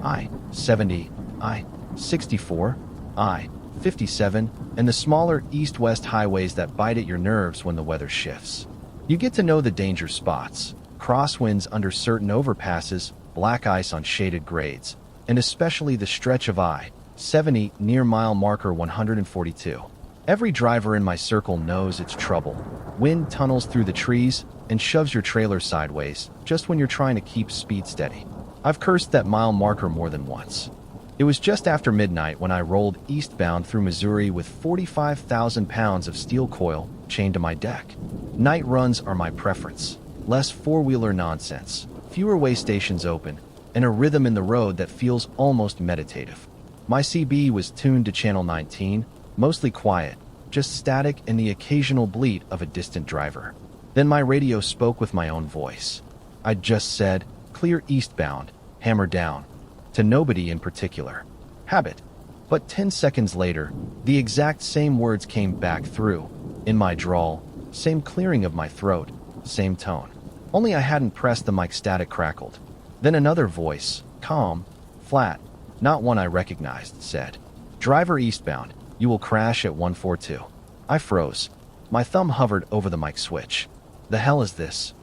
I-70, I-64, I-57, and the smaller east-west highways that bite at your nerves when the weather shifts. You get to know the danger spots, crosswinds under certain overpasses, black ice on shaded grades, and especially the stretch of I-70 near mile marker 142. Every driver in my circle knows it's trouble. Wind tunnels through the trees and shoves your trailer sideways just when you're trying to keep speed steady. I've cursed that mile marker more than once. It was just after midnight when I rolled eastbound through Missouri with 45,000 pounds of steel coil chained to my deck. Night runs are my preference. Less four-wheeler nonsense, fewer way stations open, and a rhythm in the road that feels almost meditative. My CB was tuned to channel 19, mostly quiet, just static and the occasional bleat of a distant driver. Then my radio spoke with my own voice. I'd just said, "Clear eastbound, hammer down," to nobody in particular. Habit. But 10 seconds later, the exact same words came back through, in my drawl, same clearing of my throat, same tone. Only I hadn't pressed the mic. Static crackled. Then another voice, calm, flat, not one I recognized, said, "Driver eastbound, you will crash at 142. I froze. My thumb hovered over the mic switch. "The hell is this?"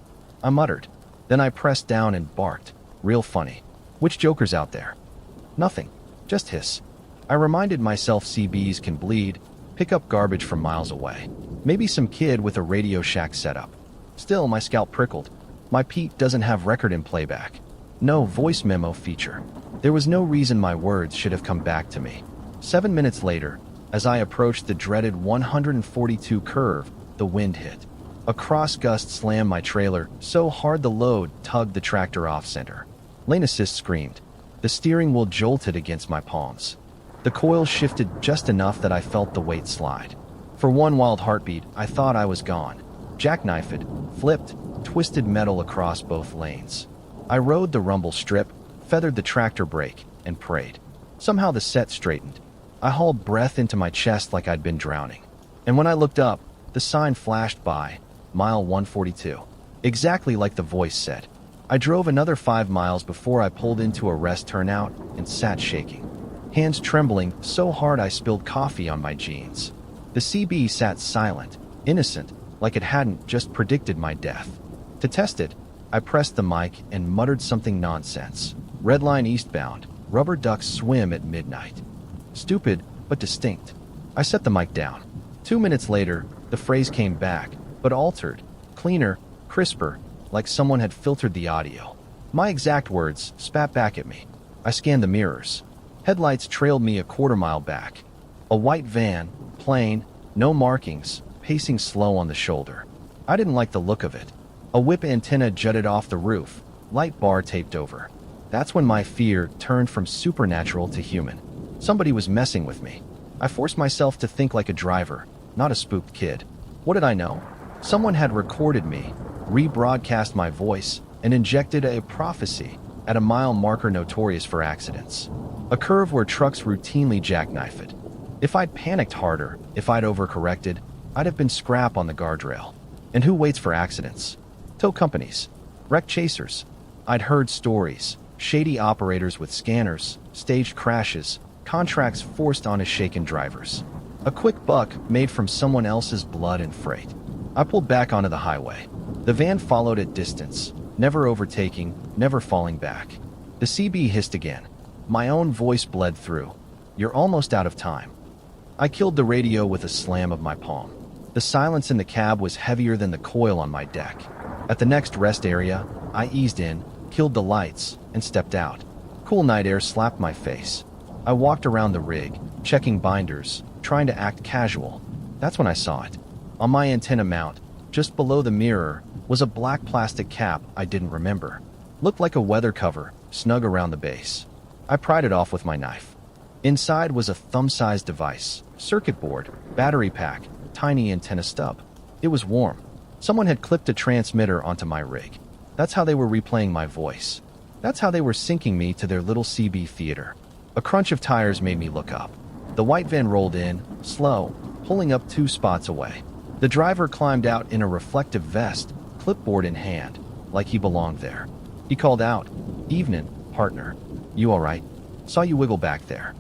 I muttered. Then I pressed down and barked. Real funny. "Which joker's out there?" "Nothing. Just hiss." I reminded myself CBs can bleed, pick up garbage from miles away. Maybe some kid with a Radio Shack setup. Still, my scalp prickled. My Pete doesn't have record in playback. No voice memo feature. There was no reason my words should have come back to me. 7 minutes later, as I approached the dreaded 142 curve, the wind hit. A cross gust slammed my trailer so hard the load tugged the tractor off center. Lane assist screamed. The steering wheel jolted against my palms. The coil shifted just enough that I felt the weight slide. For one wild heartbeat, I thought I was gone. Jackknifed, flipped, twisted metal across both lanes. I rode the rumble strip, feathered the tractor brake, and prayed. Somehow the set straightened. I hauled breath into my chest like I'd been drowning. And when I looked up, the sign flashed by, mile 142. Exactly like the voice said. I drove another 5 miles before I pulled into a rest turnout and sat shaking. Hands trembling so hard I spilled coffee on my jeans. The CB sat silent, innocent, like it hadn't just predicted my death. To test it, I pressed the mic and muttered something nonsense. "Red line eastbound, rubber ducks swim at midnight." Stupid, but distinct. I set the mic down. 2 minutes later, the phrase came back, but altered, cleaner, crisper, like someone had filtered the audio. My exact words spat back at me. I scanned the mirrors. Headlights trailed me a quarter-mile back. A white van, plain, no markings, pacing slow on the shoulder. I didn't like the look of it. A whip antenna jutted off the roof, light bar taped over. That's when my fear turned from supernatural to human. Somebody was messing with me. I forced myself to think like a driver, not a spooked kid. What did I know? Someone had recorded me, rebroadcast my voice, and injected a prophecy at a mile marker notorious for accidents. A curve where trucks routinely jackknife it. If I'd panicked harder, if I'd overcorrected, I'd have been scrap on the guardrail. And who waits for accidents? Tow companies. Wreck chasers. I'd heard stories. Shady operators with scanners, staged crashes, contracts forced onto shaken drivers. A quick buck made from someone else's blood and freight. I pulled back onto the highway. The van followed at distance, never overtaking, never falling back. The CB hissed again. My own voice bled through. "You're almost out of time." I killed the radio with a slam of my palm. The silence in the cab was heavier than the coil on my deck. At the next rest area, I eased in, killed the lights, and stepped out. Cool night air slapped my face. I walked around the rig, checking binders, trying to act casual. That's when I saw it. On my antenna mount, just below the mirror, was a black plastic cap I didn't remember. Looked like a weather cover, snug around the base. I pried it off with my knife. Inside was a thumb-sized device, circuit board, battery pack, tiny antenna stub. It was warm. Someone had clipped a transmitter onto my rig. That's how they were replaying my voice. That's how they were syncing me to their little CB theater. A crunch of tires made me look up. The white van rolled in, slow, pulling up 2 spots away. The driver climbed out in a reflective vest, clipboard in hand, like he belonged there. He called out, "Evenin', partner. You all right? Saw you wiggle back there."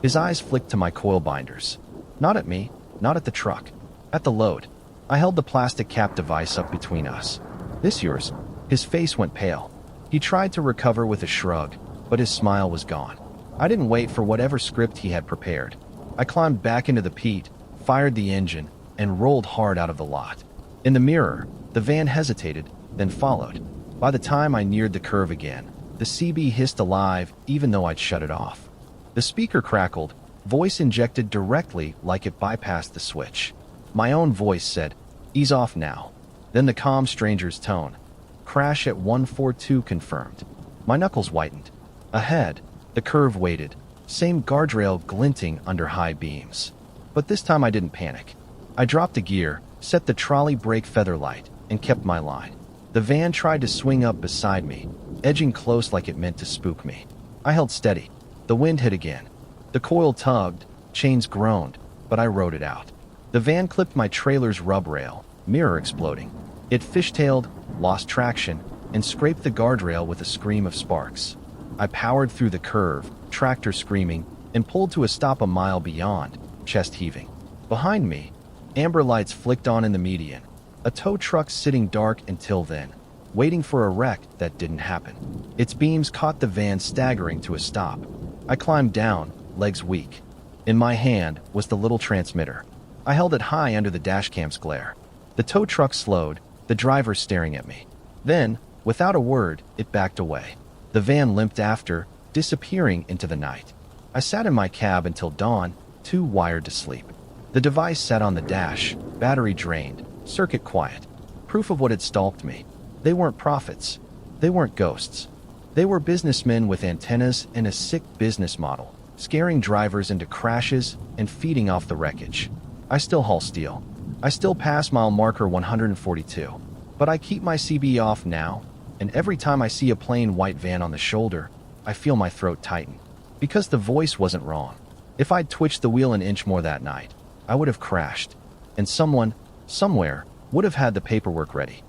His eyes flicked to my coil binders. Not at me, not at the truck. At the load. I held the plastic cap device up between us. "This yours?" His face went pale. He tried to recover with a shrug, but his smile was gone. I didn't wait for whatever script he had prepared. I climbed back into the Pete, fired the engine, and rolled hard out of the lot. In the mirror, the van hesitated, then followed. By the time I neared the curve again, the CB hissed alive even though I'd shut it off. The speaker crackled, voice injected directly like it bypassed the switch. My own voice said, "Ease off now." Then the calm stranger's tone, "Crash at 142 confirmed." My knuckles whitened. Ahead, the curve waited, same guardrail glinting under high beams. But this time I didn't panic. I dropped a gear, set the trolley brake feather light, and kept my line. The van tried to swing up beside me, edging close like it meant to spook me. I held steady. The wind hit again. The coil tugged, chains groaned, but I rode it out. The van clipped my trailer's rub rail, mirror exploding. It fishtailed, lost traction, and scraped the guardrail with a scream of sparks. I powered through the curve, tractor screaming, and pulled to a stop a mile beyond, chest heaving. Behind me, amber lights flicked on in the median, a tow truck sitting dark until then, waiting for a wreck that didn't happen. Its beams caught the van staggering to a stop. I climbed down, legs weak. In my hand was the little transmitter. I held it high under the dashcam's glare. The tow truck slowed, the driver staring at me. Then, without a word, it backed away. The van limped after, disappearing into the night. I sat in my cab until dawn, too wired to sleep. The device sat on the dash, battery drained, circuit quiet. Proof of what had stalked me. They weren't prophets. They weren't ghosts. They were businessmen with antennas and a sick business model, scaring drivers into crashes and feeding off the wreckage. I still haul steel. I still pass mile marker 142. But I keep my CB off now, and every time I see a plain white van on the shoulder, I feel my throat tighten. Because the voice wasn't wrong. If I'd twitched the wheel an inch more that night, I would have crashed. And someone, somewhere, would have had the paperwork ready.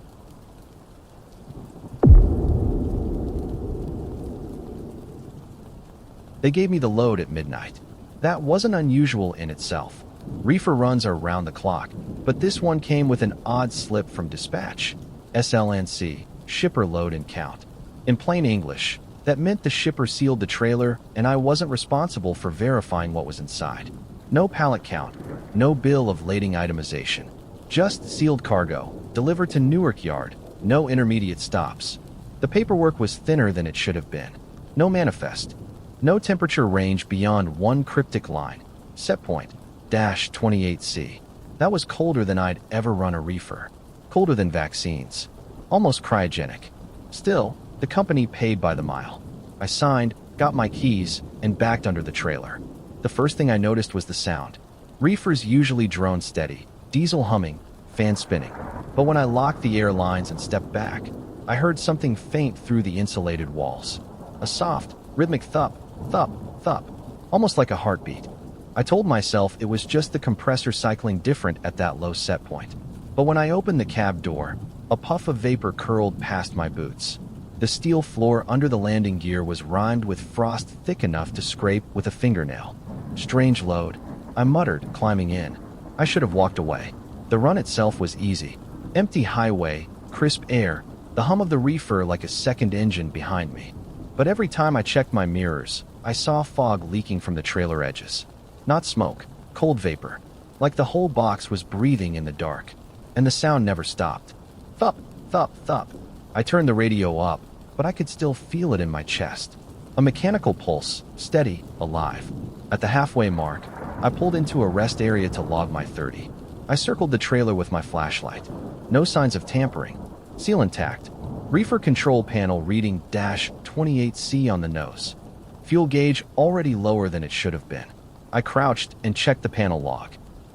They gave me the load at midnight. That wasn't unusual in itself. Reefer runs are round the clock, but this one came with an odd slip from dispatch. SLNC, shipper load and count. In plain English, that meant the shipper sealed the trailer and I wasn't responsible for verifying what was inside. No pallet count, no bill of lading itemization. Just sealed cargo, delivered to Newark Yard, no intermediate stops. The paperwork was thinner than it should have been. No manifest. No temperature range beyond one cryptic line. Set point, -28C. That was colder than I'd ever run a reefer. Colder than vaccines. Almost cryogenic. Still, the company paid by the mile. I signed, got my keys, and backed under the trailer. The first thing I noticed was the sound. Reefers usually drone steady, diesel humming, fan spinning. But when I locked the air lines and stepped back, I heard something faint through the insulated walls. A soft, rhythmic thump, thump, thump, almost like a heartbeat. I told myself it was just the compressor cycling different at that low set point. But when I opened the cab door, a puff of vapor curled past my boots. The steel floor under the landing gear was rimed with frost thick enough to scrape with a fingernail. Strange load, I muttered, climbing in. I should have walked away. The run itself was easy. Empty highway, crisp air, the hum of the reefer like a second engine behind me. But every time I checked my mirrors, I saw fog leaking from the trailer edges. Not smoke, cold vapor. Like the whole box was breathing in the dark. And the sound never stopped. Thump, thump, thump. I turned the radio up, but I could still feel it in my chest. A mechanical pulse, steady, alive. At the halfway mark, I pulled into a rest area to log my 30. I circled the trailer with my flashlight. No signs of tampering. Seal intact. Reefer control panel reading -28C on the nose. Fuel gauge already lower than it should have been. I crouched and checked the panel log.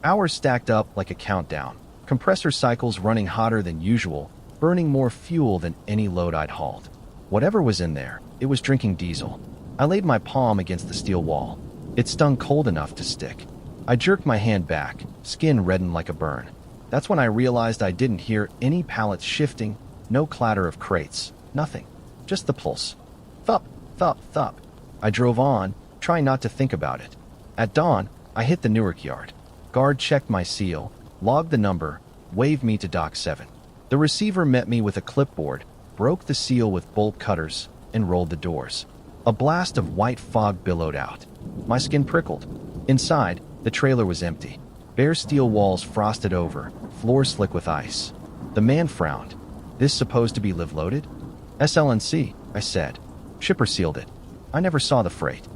Hours stacked up like a countdown. Compressor cycles running hotter than usual, burning more fuel than any load I'd hauled. Whatever was in there, it was drinking diesel. I laid my palm against the steel wall. It stung cold enough to stick. I jerked my hand back, skin reddened like a burn. That's when I realized I didn't hear any pallets shifting, no clatter of crates, nothing. Just the pulse. Thump, thump, thump. I drove on, trying not to think about it. At dawn, I hit the Newark Yard. Guard checked my seal, logged the number, waved me to Dock 7. The receiver met me with a clipboard, broke the seal with bolt cutters, and rolled the doors. A blast of white fog billowed out. My skin prickled. Inside, the trailer was empty. Bare steel walls frosted over, floor slick with ice. The man frowned. This supposed to be live loaded? SLNC, I said. Shipper sealed it. I never saw the freight.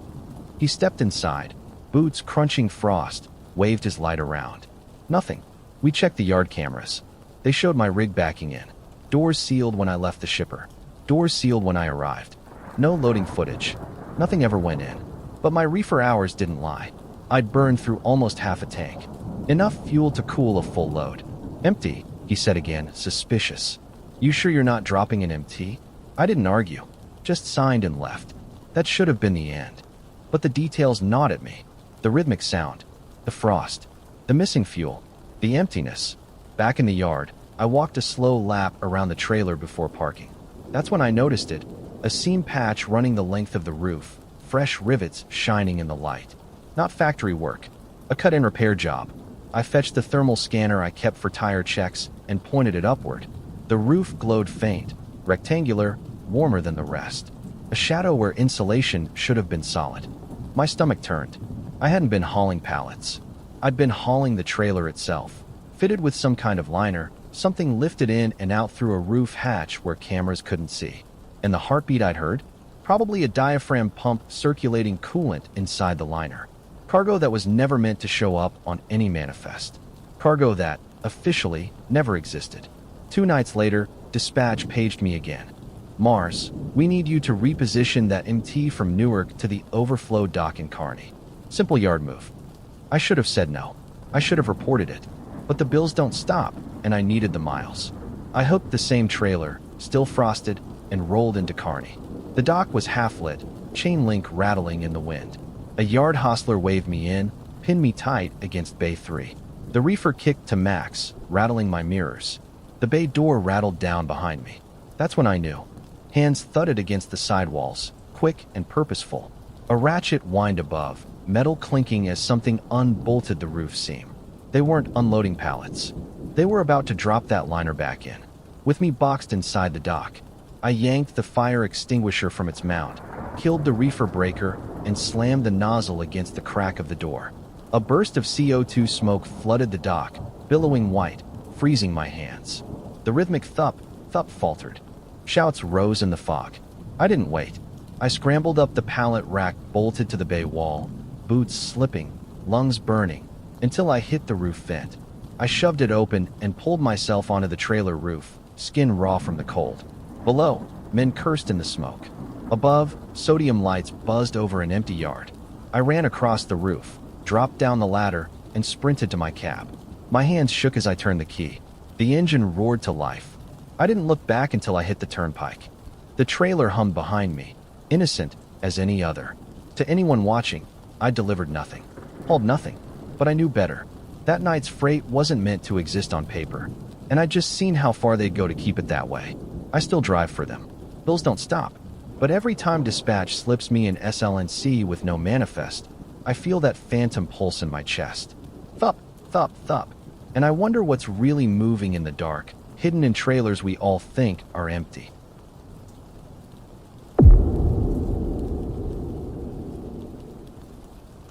He stepped inside, boots crunching frost, waved his light around. Nothing. We checked the yard cameras. They showed my rig backing in. Doors sealed when I left the shipper. Doors sealed when I arrived. No loading footage. Nothing ever went in. But my reefer hours didn't lie. I'd burned through almost half a tank. Enough fuel to cool a full load. Empty, he said again, suspicious. You sure you're not dropping an MT? I didn't argue. Just signed and left. That should have been the end. But the details gnawed at me. The rhythmic sound. The frost. The missing fuel. The emptiness. Back in the yard, I walked a slow lap around the trailer before parking. That's when I noticed it. A seam patch running the length of the roof. Fresh rivets shining in the light. Not factory work. A cut-in repair job. I fetched the thermal scanner I kept for tire checks and pointed it upward. The roof glowed faint, rectangular, warmer than the rest. A shadow where insulation should have been solid. My stomach turned. I hadn't been hauling pallets. I'd been hauling the trailer itself, fitted with some kind of liner, something lifted in and out through a roof hatch where cameras couldn't see. And the heartbeat I'd heard? Probably a diaphragm pump circulating coolant inside the liner. Cargo that was never meant to show up on any manifest. Cargo that, officially, never existed. 2 nights later, dispatch paged me again. Mars, we need you to reposition that MT from Newark to the overflow dock in Kearney. Simple yard move. I should have said no. I should have reported it. But the bills don't stop, and I needed the miles. I hooked the same trailer, still frosted, and rolled into Kearney. The dock was half-lit, chain link rattling in the wind. A yard hostler waved me in, pinned me tight against Bay 3. The reefer kicked to max, rattling my mirrors. The bay door rattled down behind me. That's when I knew. Hands thudded against the sidewalls, quick and purposeful. A ratchet whined above, metal clinking as something unbolted the roof seam. They weren't unloading pallets. They were about to drop that liner back in. With me boxed inside the dock, I yanked the fire extinguisher from its mount, killed the reefer breaker, and slammed the nozzle against the crack of the door. A burst of CO2 smoke flooded the dock, billowing white, freezing my hands. The rhythmic thup faltered. Shouts rose in the fog. I didn't wait. I scrambled up the pallet rack bolted to the bay wall, boots slipping, lungs burning, until I hit the roof vent. I shoved it open and pulled myself onto the trailer roof, skin raw from the cold. Below, men cursed in the smoke. Above, sodium lights buzzed over an empty yard. I ran across the roof, dropped down the ladder, and sprinted to my cab. My hands shook as I turned the key. The engine roared to life. I didn't look back until I hit the turnpike. The trailer hummed behind me, innocent as any other. To anyone watching, I delivered nothing. Hauled nothing. But I knew better. That night's freight wasn't meant to exist on paper, and I'd just seen how far they'd go to keep it that way. I still drive for them. Bills don't stop. But every time dispatch slips me an SLNC with no manifest, I feel that phantom pulse in my chest. Thup, thup, thup. And I wonder what's really moving in the dark, hidden in trailers we all think are empty.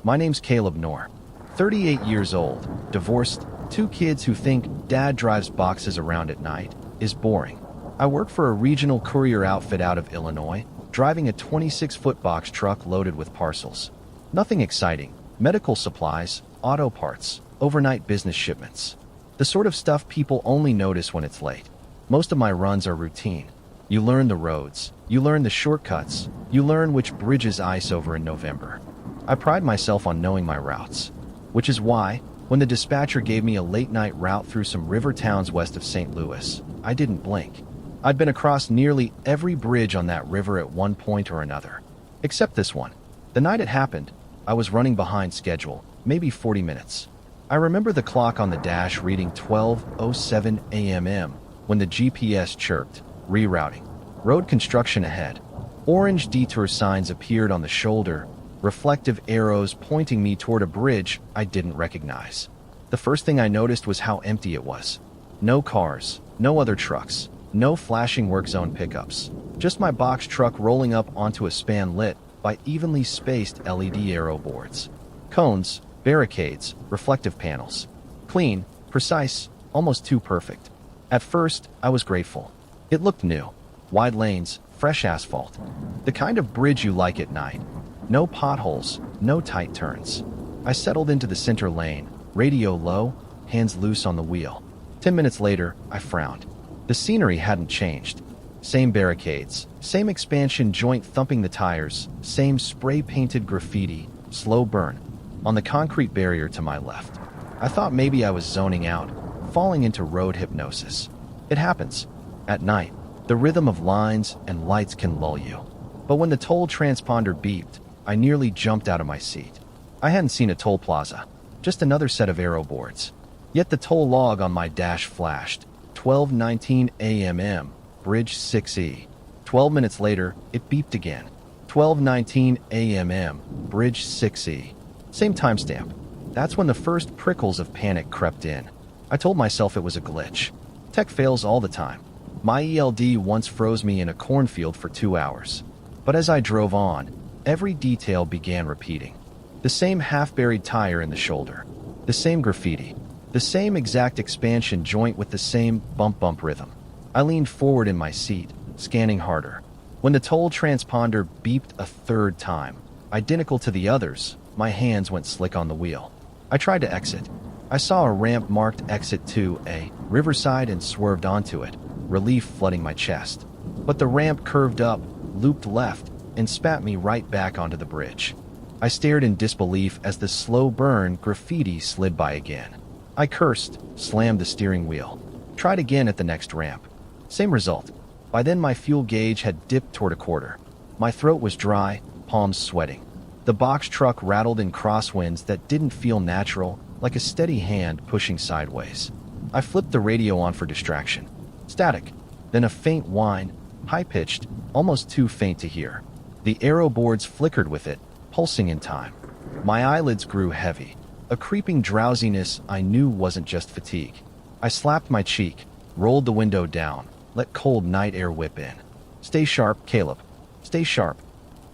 My name's Caleb Knorr, 38 years old, divorced, 2 kids who think dad drives boxes around at night is boring. I work for a regional courier outfit out of Illinois, driving a 26-foot box truck loaded with parcels. Nothing exciting. Medical supplies, auto parts, overnight business shipments. The sort of stuff people only notice when it's late. Most of my runs are routine. You learn the roads. You learn the shortcuts. You learn which bridges ice over in November. I pride myself on knowing my routes, which is why, when the dispatcher gave me a late-night route through some river towns west of St. Louis, I didn't blink. I'd been across nearly every bridge on that river at one point or another. Except this one. The night it happened, I was running behind schedule, maybe 40 minutes. I remember the clock on the dash reading 12:07 a.m. when the GPS chirped, rerouting. Road construction ahead. Orange detour signs appeared on the shoulder, reflective arrows pointing me toward a bridge I didn't recognize. The first thing I noticed was how empty it was. No cars, no other trucks, no flashing work zone pickups. Just my box truck rolling up onto a span lit by evenly spaced LED arrow boards. Cones, barricades, reflective panels. Clean, precise, almost too perfect. At first, I was grateful. It looked new. Wide lanes, fresh asphalt. The kind of bridge you like at night. No potholes, no tight turns. I settled into the center lane, radio low, hands loose on the wheel. 10 minutes later, I frowned. The scenery hadn't changed. Same barricades, same expansion joint thumping the tires, same spray-painted graffiti, slow burn, on the concrete barrier to my left. I thought maybe I was zoning out, falling into road hypnosis. It happens. At night, the rhythm of lines and lights can lull you. But when the toll transponder beeped, I nearly jumped out of my seat. I hadn't seen a toll plaza, just another set of arrow boards. Yet the toll log on my dash flashed, 12:19 a.m., Bridge 6E. 12 minutes later, it beeped again. 12:19 a.m., Bridge 6E. Same timestamp. That's when the first prickles of panic crept in. I told myself it was a glitch. Tech fails all the time. My ELD once froze me in a cornfield for 2 hours. But as I drove on, every detail began repeating. The same half-buried tire in the shoulder. The same graffiti. The same exact expansion joint with the same bump-bump rhythm. I leaned forward in my seat, scanning harder. When the toll transponder beeped a third time, identical to the others, my hands went slick on the wheel. I tried to exit. I saw a ramp marked Exit 2A, Riverside, and swerved onto it, relief flooding my chest. But the ramp curved up, looped left, and spat me right back onto the bridge. I stared in disbelief as the slow burn graffiti slid by again. I cursed, slammed the steering wheel. Tried again at the next ramp. Same result. By then my fuel gauge had dipped toward a quarter. My throat was dry, palms sweating. The box truck rattled in crosswinds that didn't feel natural, like a steady hand pushing sideways. I flipped the radio on for distraction. Static. Then a faint whine, high-pitched, almost too faint to hear. The arrow boards flickered with it, pulsing in time. My eyelids grew heavy. A creeping drowsiness I knew wasn't just fatigue. I slapped my cheek, rolled the window down, let cold night air whip in. Stay sharp, Caleb. Stay sharp.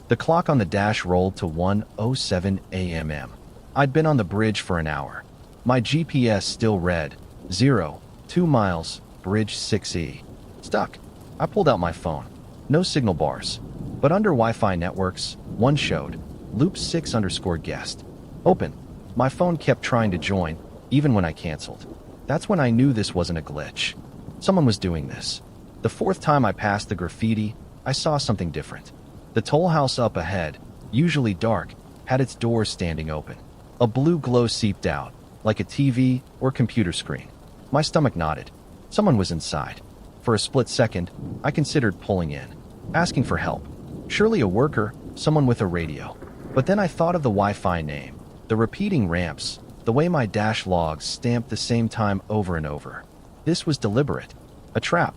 The clock on the dash rolled to 1:07 a.m. I'd been on the bridge for an hour. My GPS still read 2 miles, Bridge 6E. Stuck. I pulled out my phone. No signal bars. But under Wi-Fi networks, one showed, loop 6_guest. Open. My phone kept trying to join, even when I canceled. That's when I knew this wasn't a glitch. Someone was doing this. The fourth time I passed the graffiti, I saw something different. The toll house up ahead, usually dark, had its doors standing open. A blue glow seeped out, like a TV or computer screen. My stomach nodded. Someone was inside. For a split second, I considered pulling in, asking for help. Surely a worker, someone with a radio. But then I thought of the Wi-Fi name, the repeating ramps, the way my dash logs stamped the same time over and over. This was deliberate. A trap.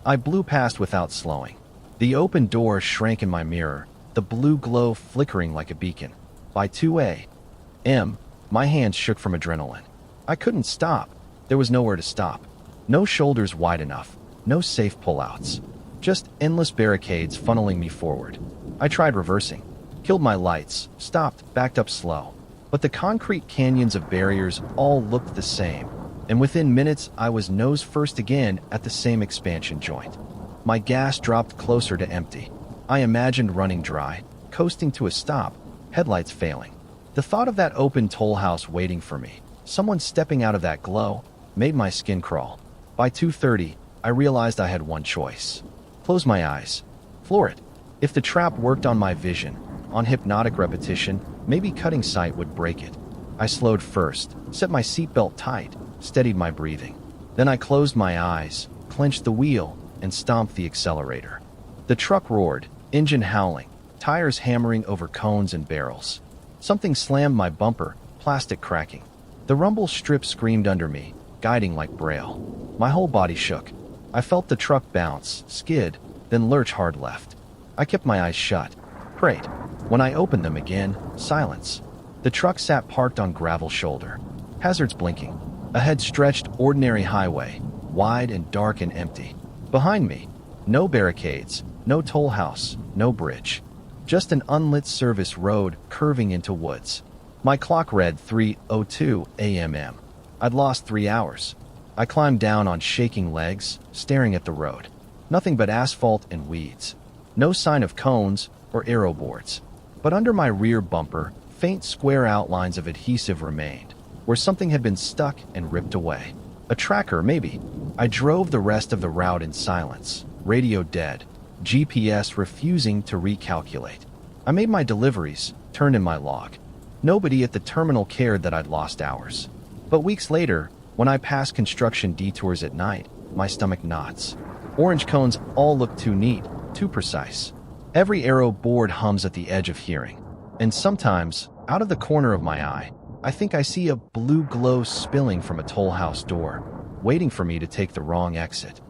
I blew past without slowing. The open door shrank in my mirror, the blue glow flickering like a beacon. By 2 a.m., my hands shook from adrenaline. I couldn't stop. There was nowhere to stop. No shoulders wide enough. No safe pullouts. Just endless barricades funneling me forward. I tried reversing. Killed my lights. Stopped. Backed up slow. But the concrete canyons of barriers all looked the same. And within minutes, I was nose first again at the same expansion joint. My gas dropped closer to empty. I imagined running dry, coasting to a stop, headlights failing. The thought of that open toll house waiting for me, someone stepping out of that glow, made my skin crawl. By 2:30, I realized I had one choice. Close my eyes. Floor it. If the trap worked on my vision, on hypnotic repetition, maybe cutting sight would break it. I slowed first, set my seatbelt tight, steadied my breathing. Then I closed my eyes, clenched the wheel, and stomped the accelerator. The truck roared, engine howling, tires hammering over cones and barrels. Something slammed my bumper, plastic cracking. The rumble strip screamed under me, guiding like braille. My whole body shook. I felt the truck bounce, skid, then lurch hard left. I kept my eyes shut, prayed. When I opened them again, silence. The truck sat parked on gravel shoulder. Hazards blinking. Ahead stretched ordinary highway, wide and dark and empty. Behind me, no barricades, no toll house, no bridge. Just an unlit service road curving into woods. My clock read 3:02 a.m. I'd lost 3 hours. I climbed down on shaking legs, staring at the road. Nothing but asphalt and weeds. No sign of cones or arrow boards. But under my rear bumper, faint square outlines of adhesive remained, where something had been stuck and ripped away. A tracker, maybe. I drove the rest of the route in silence, radio dead, GPS refusing to recalculate. I made my deliveries, turned in my log. Nobody at the terminal cared that I'd lost hours. But weeks later, when I passed construction detours at night, my stomach knots. Orange cones all look too neat, too precise. Every arrow board hums at the edge of hearing. And sometimes, out of the corner of my eye, I think I see a blue glow spilling from a toll house door, waiting for me to take the wrong exit.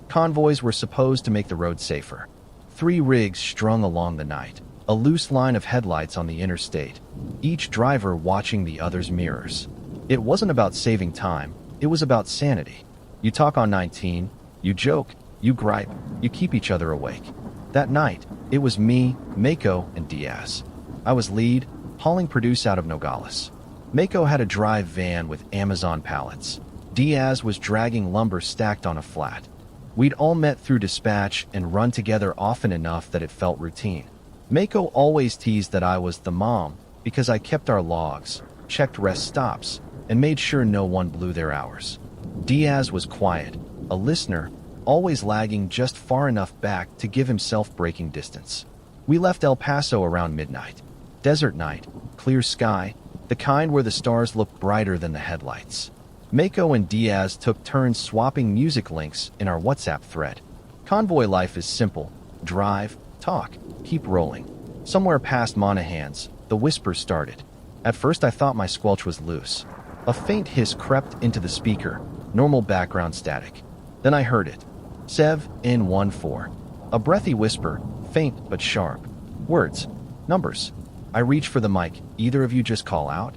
Convoys were supposed to make the road safer. 3 rigs strung along the night, a loose line of headlights on the interstate, each driver watching the other's mirrors. It wasn't about saving time, it was about sanity. You talk on 19, you joke, you gripe, you keep each other awake. That night, it was me, Mako, and Diaz. I was lead, hauling produce out of Nogales. Mako had a drive van with Amazon pallets. Diaz was dragging lumber stacked on a flat. We'd all met through dispatch and run together often enough that it felt routine. Mako always teased that I was the mom because I kept our logs, checked rest stops, and made sure no one blew their hours. Diaz was quiet, a listener, always lagging just far enough back to give himself braking distance. We left El Paso around midnight. Desert night, clear sky, the kind where the stars look brighter than the headlights. Mako and Diaz took turns swapping music links in our WhatsApp thread. Convoy life is simple. Drive, talk, keep rolling. Somewhere past Monahan's, the whispers started. At first I thought my squelch was loose. A faint hiss crept into the speaker, normal background static. Then I heard it. Sev N14. A breathy whisper, faint but sharp. Words. Numbers. I reached for the mic. Either of you just call out?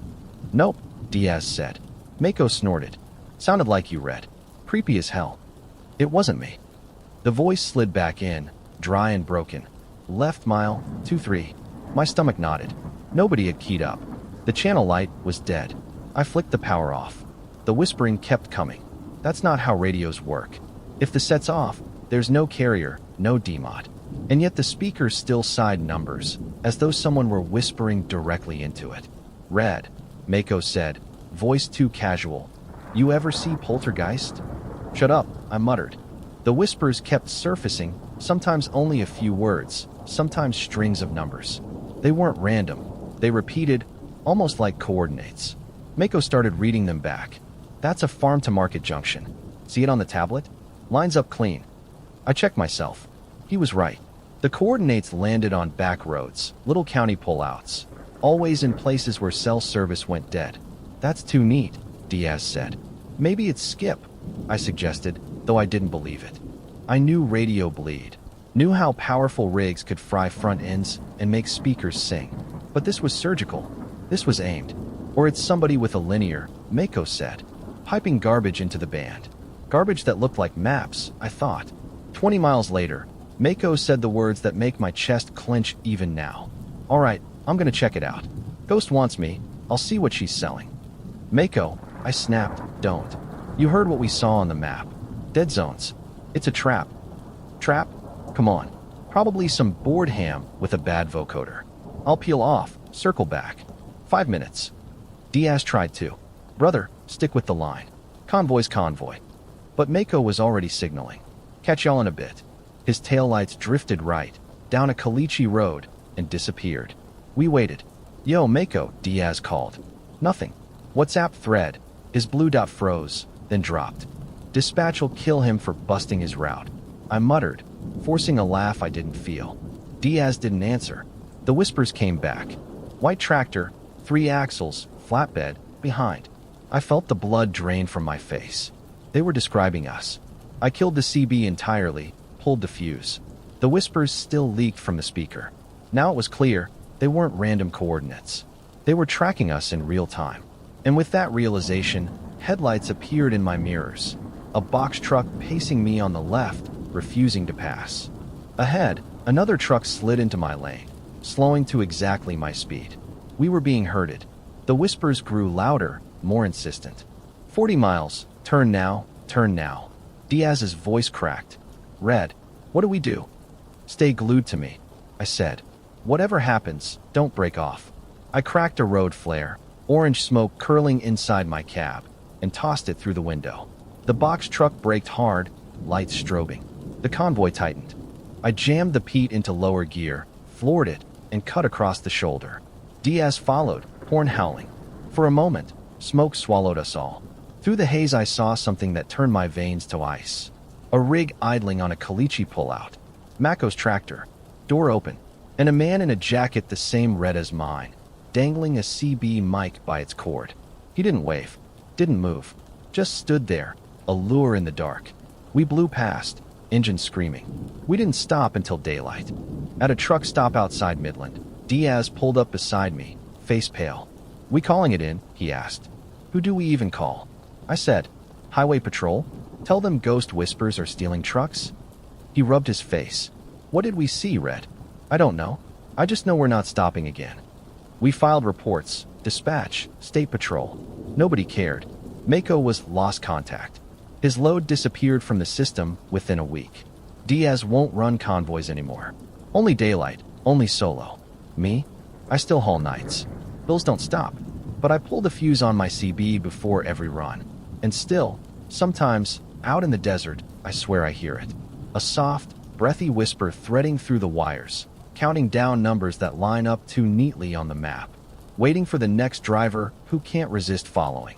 Nope, Diaz said. Mako snorted. Sounded like you read. Creepy as hell. It wasn't me. The voice slid back in, dry and broken. Left mile, 23. My stomach nodded. Nobody had keyed up. The channel light was dead. I flicked the power off. The whispering kept coming. That's not how radios work. If the set's off, there's no carrier, no DMOD. And yet the speakers still sighed numbers, as though someone were whispering directly into it. Red, Mako said, voice too casual. You ever see Poltergeist? Shut up, I muttered. The whispers kept surfacing, sometimes only a few words, sometimes strings of numbers. They weren't random. They repeated, almost like coordinates. Mako started reading them back. That's a farm-to-market junction. See it on the tablet? Lines up clean. I checked myself. He was right. The coordinates landed on back roads, little county pullouts, always in places where cell service went dead. That's too neat, Diaz said. Maybe it's Skip, I suggested, though I didn't believe it. I knew radio bleed, knew how powerful rigs could fry front ends and make speakers sing. But this was surgical. This was aimed. Or it's somebody with a linear, Mako said, piping garbage into the band. Garbage that looked like maps, I thought. 20 miles later, Mako said the words that make my chest clench even now. All right, I'm gonna check it out. Ghost wants me. I'll see what she's selling. Mako, I snapped, don't. You heard what we saw on the map. Dead zones. It's a trap. Trap? Come on. Probably some board ham with a bad vocoder. I'll peel off, circle back. 5 minutes. Diaz tried to. Brother, stick with the line. Convoy's convoy. But Mako was already signaling. Catch y'all in a bit. His taillights drifted right, down a caliche road, and disappeared. We waited. Yo, Mako, Diaz called. Nothing. WhatsApp thread. His blue dot froze, then dropped. Dispatch'll kill him for busting his route. I muttered, forcing a laugh I didn't feel. Diaz didn't answer. The whispers came back. White tractor, 3 axles, flatbed, behind. I felt the blood drain from my face. They were describing us. I killed the CB entirely, pulled the fuse. The whispers still leaked from the speaker. Now it was clear, they weren't random coordinates. They were tracking us in real time. And with that realization, headlights appeared in my mirrors. A box truck pacing me on the left, refusing to pass. Ahead, another truck slid into my lane, slowing to exactly my speed. We were being herded. The whispers grew louder, more insistent. 40 miles, turn now, turn now. Diaz's voice cracked. Red, what do we do? Stay glued to me, I said. Whatever happens, don't break off. I cracked a road flare, orange smoke curling inside my cab, and tossed it through the window. The box truck braked hard, lights strobing. The convoy tightened. I jammed the Pete into lower gear, floored it, and cut across the shoulder. Diaz followed, horn howling. For a moment, smoke swallowed us all. Through the haze I saw something that turned my veins to ice. A rig idling on a caliche pullout. Mako's tractor. Door open. And a man in a jacket the same red as mine, dangling a CB mic by its cord. He didn't wave. Didn't move. Just stood there, a lure in the dark. We blew past, engine screaming. We didn't stop until daylight. At a truck stop outside Midland, Diaz pulled up beside me, face pale. "We calling it in?" he asked. "Who do we even call?" I said, "Highway Patrol? Tell them ghost whispers are stealing trucks?" He rubbed his face. "What did we see, Red?" "I don't know. I just know we're not stopping again." We filed reports, dispatch, state patrol. Nobody cared. Mako was lost contact. His load disappeared from the system within a week. Diaz won't run convoys anymore. Only daylight, only solo. Me? I still haul nights. Bills don't stop. But I pull the fuse on my CB before every run. And still, sometimes, out in the desert, I swear I hear it. A soft, breathy whisper threading through the wires, counting down numbers that line up too neatly on the map, waiting for the next driver who can't resist following.